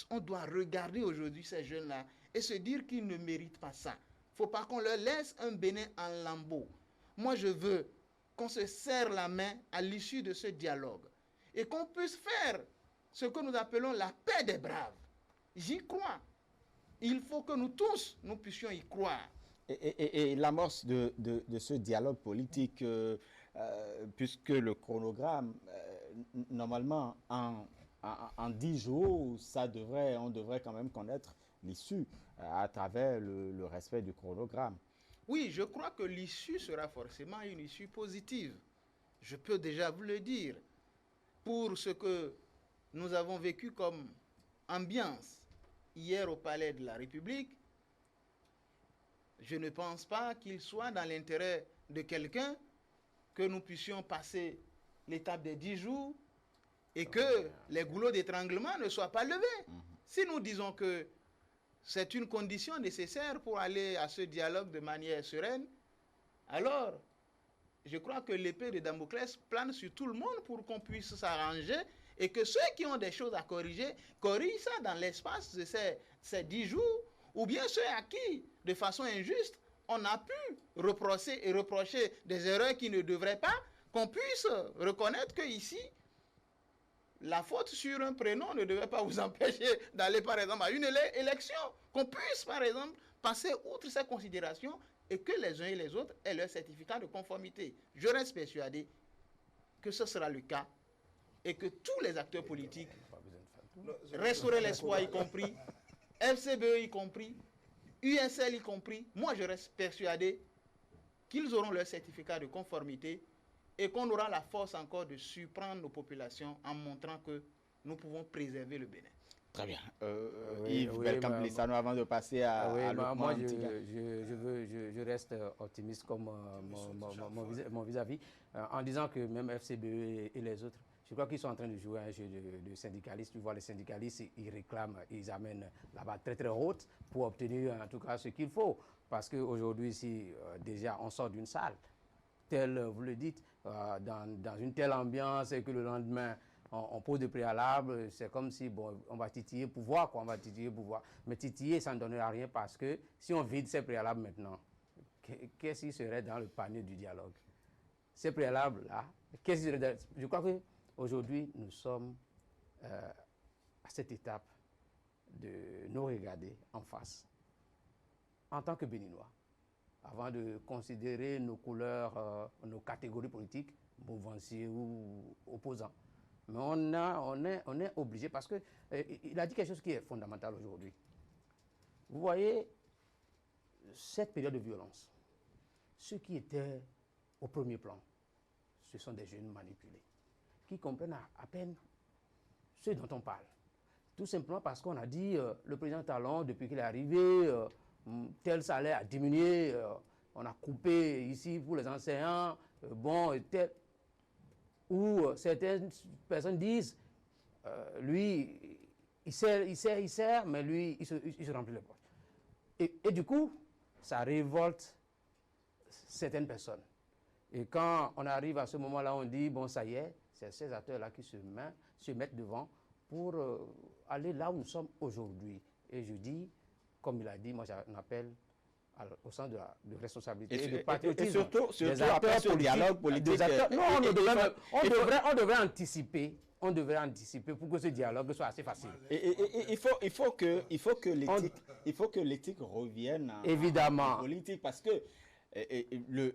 On doit regarder aujourd'hui ces jeunes-là et se dire qu'ils ne méritent pas ça. Il ne faut pas qu'on leur laisse un Bénin en lambeaux. Moi, je veux qu'on se serre la main à l'issue de ce dialogue et qu'on puisse faire ce que nous appelons la paix des braves. J'y crois. Il faut que nous tous, nous puissions y croire. Et l'amorce de ce dialogue politique, puisque le chronogramme, normalement, en 10 jours, on devrait quand même connaître l'issue à travers le respect du chronogramme. Oui, je crois que l'issue sera forcément une issue positive. Je peux déjà vous le dire. Pour ce que nous avons vécu comme ambiance hier au Palais de la République, je ne pense pas qu'il soit dans l'intérêt de quelqu'un que nous puissions passer l'étape des 10 jours et que les goulots d'étranglement ne soient pas levés. Si nous disons que c'est une condition nécessaire pour aller à ce dialogue de manière sereine, alors je crois que l'épée de Damoclès plane sur tout le monde pour qu'on puisse s'arranger et que ceux qui ont des choses à corriger, corrigent ça dans l'espace de ces 10 jours, ou bien ceux à qui, de façon injuste, on a pu reprocher des erreurs qui ne devraient pas, qu'on puisse reconnaître qu'ici, la faute sur un prénom ne devait pas vous empêcher d'aller, par exemple, à une élection. Qu'on puisse, par exemple, passer outre ces considérations et que les uns et les autres aient leur certificat de conformité. Je reste persuadé que ce sera le cas et que tous les acteurs politiques, Restaurer l'espoir y compris, FCBE y compris, USL y compris, moi je reste persuadé qu'ils auront leur certificat de conformité et qu'on aura la force encore de surprendre nos populations en montrant que nous pouvons préserver le Bénin. Très bien. Yves Belkam-Lissano, avant de passer à moi, je reste optimiste comme mon vis-à-vis, en disant que même FCBE et les autres, je crois qu'ils sont en train de jouer un jeu de syndicalistes. Tu vois, les syndicalistes, ils réclament, ils amènent la barre très très haute pour obtenir en tout cas ce qu'il faut. Parce qu'aujourd'hui, si déjà on sort d'une salle, telle, vous le dites, dans une telle ambiance et que le lendemain, on pose des préalables, c'est comme si, bon, on va titiller pouvoir, quoi, on va titiller pouvoir. Mais titiller, ça ne donnera rien parce que si on vide ces préalables maintenant, qu'est-ce qui serait dans le panier du dialogue? Ces préalables-là, qu'est-ce qui serait dans... Je crois qu'aujourd'hui, nous sommes à cette étape de nous regarder en face, en tant que Béninois, avant de considérer nos couleurs, nos catégories politiques, mouvanciers ou opposants. Mais on est obligé parce que il a dit quelque chose qui est fondamental aujourd'hui. Vous voyez, cette période de violence, ceux qui étaient au premier plan, ce sont des jeunes manipulés, qui comprennent à peine ce dont on parle. Tout simplement parce qu'on a dit, le président Talon, depuis qu'il est arrivé, tel salaire a diminué, on a coupé ici pour les enseignants, tel... Où certaines personnes disent, lui, il sert, mais lui, il se remplit les poches. Et du coup, ça révolte certaines personnes. Et quand on arrive à ce moment-là, on dit, bon, ça y est, c'est ces acteurs-là qui se mettent devant pour aller là où nous sommes aujourd'hui. Et je dis, comme il a dit, moi j'en appelle au sens de responsabilité et de patriotisme. Et surtout après ce dialogue politique. Non, on devrait anticiper. On devrait anticiper pour que ce dialogue soit assez facile. Il faut que l'éthique revienne évidemment en politique parce que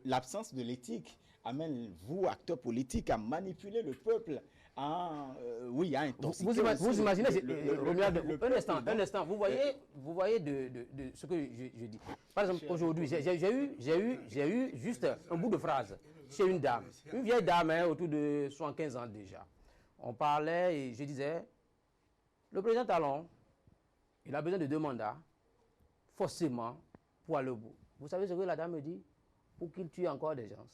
l'absence de l'éthique amène vous, acteurs politiques, à manipuler le peuple, à intoxiquer. Vous imaginez, un instant, vous voyez de ce que je dis. Par exemple, aujourd'hui, j'ai eu juste un bout de phrase chez une dame, une vieille dame, autour de 75 ans déjà. On parlait et je disais, le président Talon, il a besoin de 2 mandats, forcément, pour aller au bout. Vous savez ce que la dame me dit? Pour qu'il tue encore des gens.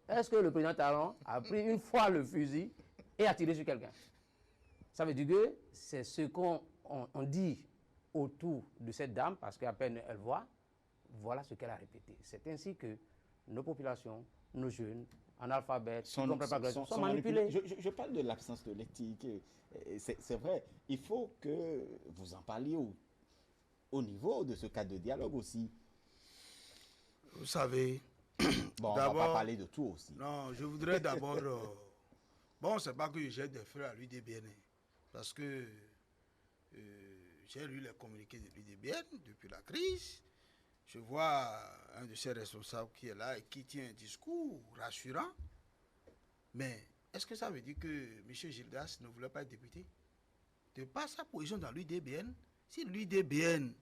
Est-ce que le président Talon a pris une fois le fusil et a tiré sur quelqu'un? Ça veut dire que c'est ce qu'on dit autour de cette dame, parce qu'à peine elle voit, voilà ce qu'elle a répété. C'est ainsi que nos populations, nos jeunes, analphabètes, sont manipulés. Je parle de l'absence de l'éthique. C'est vrai, il faut que vous en parliez au niveau de ce cadre de dialogue aussi. Vous savez, bon, on ne va pas parler de tout aussi. Non, je voudrais d'abord... bon, c'est pas que je jette des fleurs à l'UDBN, parce que j'ai lu les communiqués de l'UDBN depuis la crise. Je vois un de ses responsables qui est là et qui tient un discours rassurant. Mais est-ce que ça veut dire que M. Gildas ne voulait pas être député? De par sa position dans l'UDBN, si l'UDBN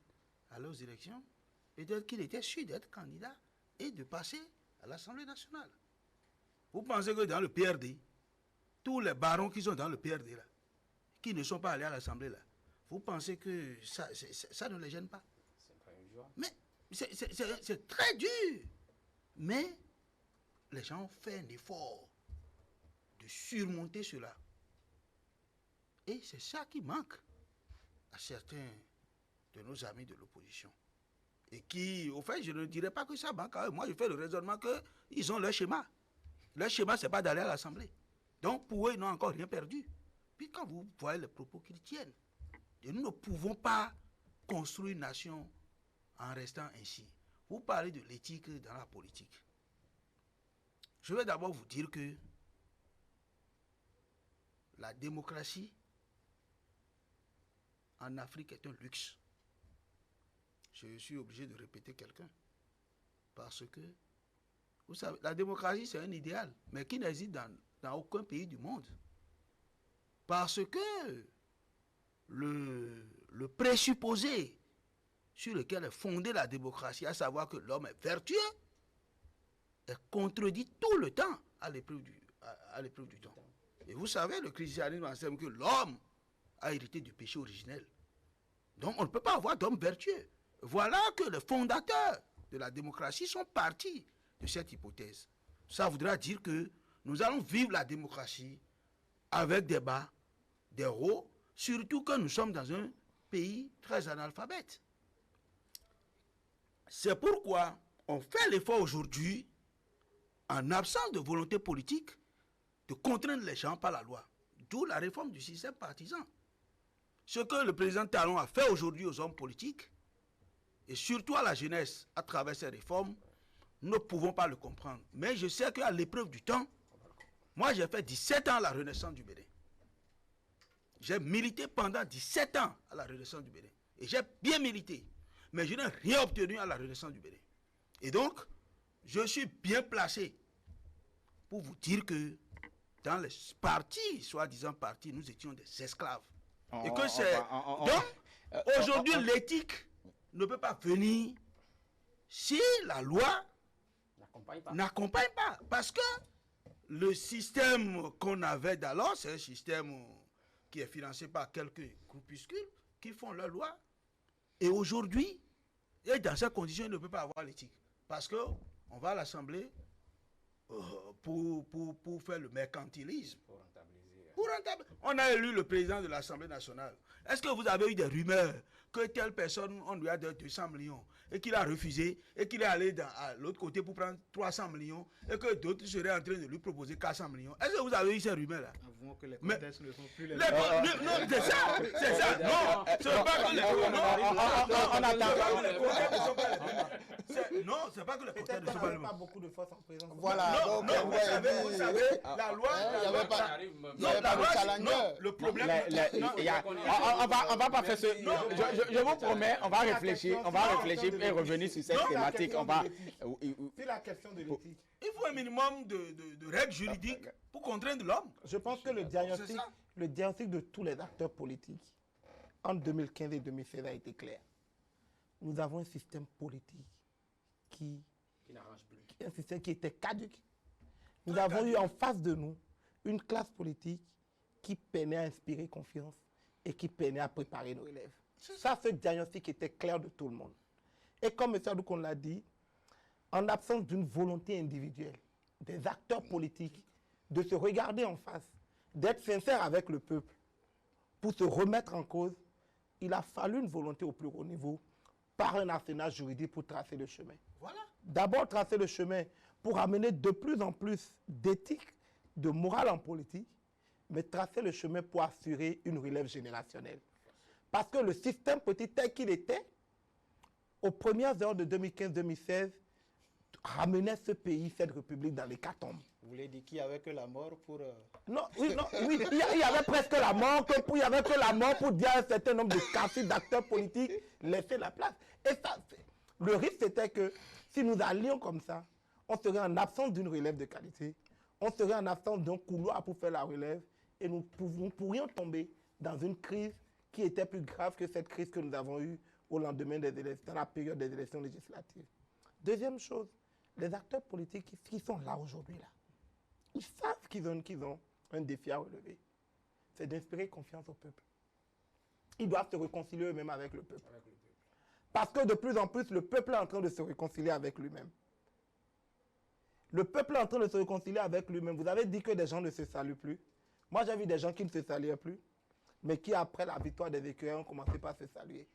allait aux élections, peut-être qu'il était sûr d'être candidat et de passer à l'Assemblée nationale. Vous pensez que dans le PRD, tous les barons qui sont dans le PRD, là, qui ne sont pas allés à l'Assemblée, là, vous pensez que ça ne les gêne pas? Mais c'est très dur. Mais les gens ont fait un effort de surmonter cela. Et c'est ça qui manque à certains de nos amis de l'opposition. Et qui, au fait, je ne dirais pas que ça manque à eux. Moi, je fais le raisonnement qu'ils ont leur schéma. Leur schéma, ce n'est pas d'aller à l'Assemblée. Donc, pour eux, ils n'ont encore rien perdu. Puis quand vous voyez les propos qu'ils tiennent, et nous ne pouvons pas construire une nation en restant ainsi. Vous parlez de l'éthique dans la politique. Je vais d'abord vous dire que la démocratie en Afrique est un luxe. Je suis obligé de répéter quelqu'un. Parce que, vous savez, la démocratie, c'est un idéal, mais qui n'existe dans aucun pays du monde. Parce que le présupposé sur lequel est fondée la démocratie, à savoir que l'homme est vertueux, est contredit tout le temps à l'épreuve du temps. Et vous savez, le christianisme enseigne que l'homme a hérité du péché originel. Donc on ne peut pas avoir d'homme vertueux. Voilà que les fondateurs de la démocratie sont partis de cette hypothèse. Ça voudra dire que nous allons vivre la démocratie avec des bas, des hauts, surtout que nous sommes dans un pays très analphabète. C'est pourquoi on fait l'effort aujourd'hui, en absence de volonté politique, de contraindre les gens par la loi. D'où la réforme du système partisan. Ce que le président Talon a fait aujourd'hui aux hommes politiques, et surtout à la jeunesse, à travers ces réformes, nous ne pouvons pas le comprendre. Mais je sais qu'à l'épreuve du temps, moi j'ai fait 17 ans à la Renaissance du Bénin. J'ai milité pendant 17 ans à la Renaissance du Bénin. Et j'ai bien milité. Mais je n'ai rien obtenu à la Renaissance du Bénin. Et donc, je suis bien placé pour vous dire que dans les partis, soi-disant partis, nous étions des esclaves. Et que c'est... Donc, aujourd'hui, l'éthique ne peut pas venir si la loi n'accompagne pas. Parce que le système qu'on avait d'alors, c'est un système qui est financé par quelques groupuscules qui font leur loi. Et aujourd'hui, et dans ces conditions, il ne peut pas avoir l'éthique. Parce qu'on va à l'Assemblée pour faire le mercantilisme. Pour rentabiliser. On a élu le président de l'Assemblée nationale. Est-ce que vous avez eu des rumeurs que telle personne, on lui a donné 200 millions et qu'il a refusé et qu'il est allé à l'autre côté pour prendre 300 millions et que d'autres seraient en train de lui proposer 400 millions? Est-ce que vous avez eu ces rumeurs-là? Avouons que les contextes ne sont plus les mêmes. Non, c'est ça. C'est ça. Non, ce n'est pas que les contextes ne sont pas les mêmes. Non, c'est pas que les porteurs Peut-être ne sont qu'on pas n'avait les pas mêmes. beaucoup de force en présence. Voilà, Non, donc non, vous savez, la loi... il n'y avait pas, Non, la de loi, challenger. non, le problème... non, on va pas faire ce... Je vous promets, on va réfléchir et revenir sur cette thématique. C'est la question de l'éthique. Il faut un minimum de règles juridiques pour contraindre l'homme. Je pense que le diagnostic de tous les acteurs politiques en 2015 et 2016 a été clair. Nous avons un système politique qui n'arrange plus. Un système qui était caduque. Nous avons eu en face de nous une classe politique qui peinait à inspirer confiance et qui peinait à préparer nos élèves. Ça, ce diagnostic était clair de tout le monde. Et comme M. Adoukon l'a dit, en absence d'une volonté individuelle des acteurs politiques de se regarder en face, d'être sincères avec le peuple, pour se remettre en cause, il a fallu une volonté au plus haut niveau par un arsenal juridique pour tracer le chemin. Voilà. D'abord, tracer le chemin pour amener de plus en plus d'éthique, de morale en politique, mais tracer le chemin pour assurer une relève générationnelle. Parce que le système politique tel qu'il était, aux premières heures de 2015-2016, ramenait ce pays, cette république dans l'hécatombe. Vous voulez dire qu'il n'y avait que la mort pour... Non, oui, il y avait presque la mort, il n'y avait que la mort pour dire à un certain nombre de quartiers d'acteurs politiques, laisser la place. Et ça, le risque c'était que si nous allions comme ça, on serait en absence d'une relève de qualité, on serait en absence d'un couloir pour faire la relève, et nous pourrions tomber dans une crise qui était plus grave que cette crise que nous avons eue au lendemain des élections, dans la période des élections législatives. Deuxième chose, les acteurs politiques qui sont là aujourd'hui, là, ils savent qu'ils ont un défi à relever. C'est d'inspirer confiance au peuple. Ils doivent se réconcilier eux-mêmes avec le peuple. Parce que de plus en plus, le peuple est en train de se réconcilier avec lui-même. Le peuple est en train de se réconcilier avec lui-même. Vous avez dit que des gens ne se saluent plus. Moi, j'ai vu des gens qui ne se saluaient plus, mais qui, après la victoire des écureuils, ont commencé par se saluer.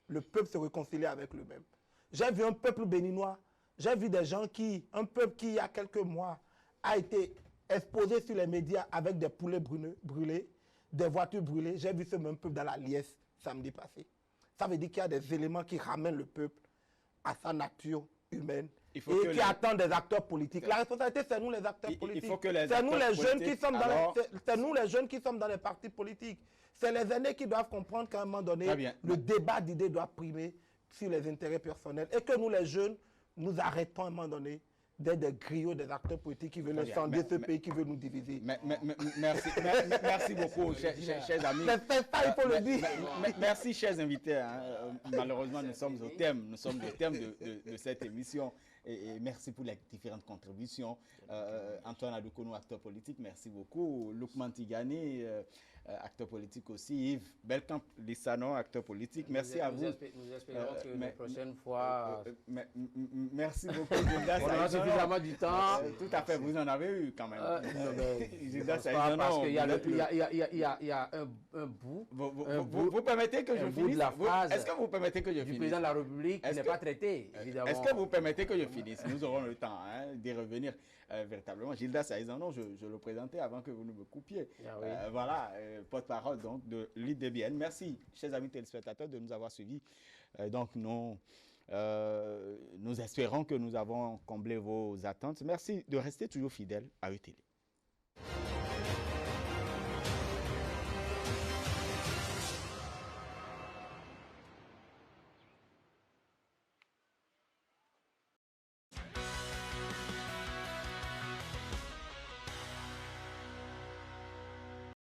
Le peuple se réconcilie avec lui-même. J'ai vu un peuple béninois. J'ai vu des gens un peuple qui, il y a quelques mois, a été exposé sur les médias avec des poulets brûlés, des voitures brûlées. J'ai vu ce même peuple dans la liesse samedi passé. Ça veut dire qu'il y a des éléments qui ramènent le peuple à sa nature humaine et qui attendent des acteurs politiques. La responsabilité, c'est nous les acteurs politiques. C'est nous les jeunes qui sommes c'est nous les jeunes qui sommes dans les partis politiques. C'est les aînés qui doivent comprendre qu'à un moment donné, le débat d'idées doit primer sur les intérêts personnels et que nous les jeunes, nous arrêtons à un moment donné d'être des griots, des acteurs politiques qui veulent incendier ce pays, qui veulent nous diviser. Merci beaucoup, chers amis. C'est ça, il faut le dire. Merci, chers invités. Malheureusement, nous sommes au thème de cette émission. Et merci pour les différentes contributions. Antoine Adoukounou, acteur politique, merci beaucoup. Lukman Tigani, acteur politique aussi. Yves Belkamp Lissano, acteur politique. Merci à vous. Nous espérons que la prochaine fois... merci beaucoup. On aura suffisamment du temps. Tout à fait, vous en avez eu quand même. Parce qu'il y a un bout. Vous permettez que je finisse? Est-ce que vous permettez que je finisse? Du président de la République qui n'est pas traité, évidemment. Est-ce que vous permettez que je finisse? Nous aurons le temps d'y revenir véritablement. Gilda Saïzanon, je le présentais avant que vous ne me coupiez. Voilà, porte-parole donc de l'IDBN. Merci, chers amis téléspectateurs, de nous avoir suivis. Donc, nous espérons que nous avons comblé vos attentes. Merci de rester toujours fidèles à ETélé.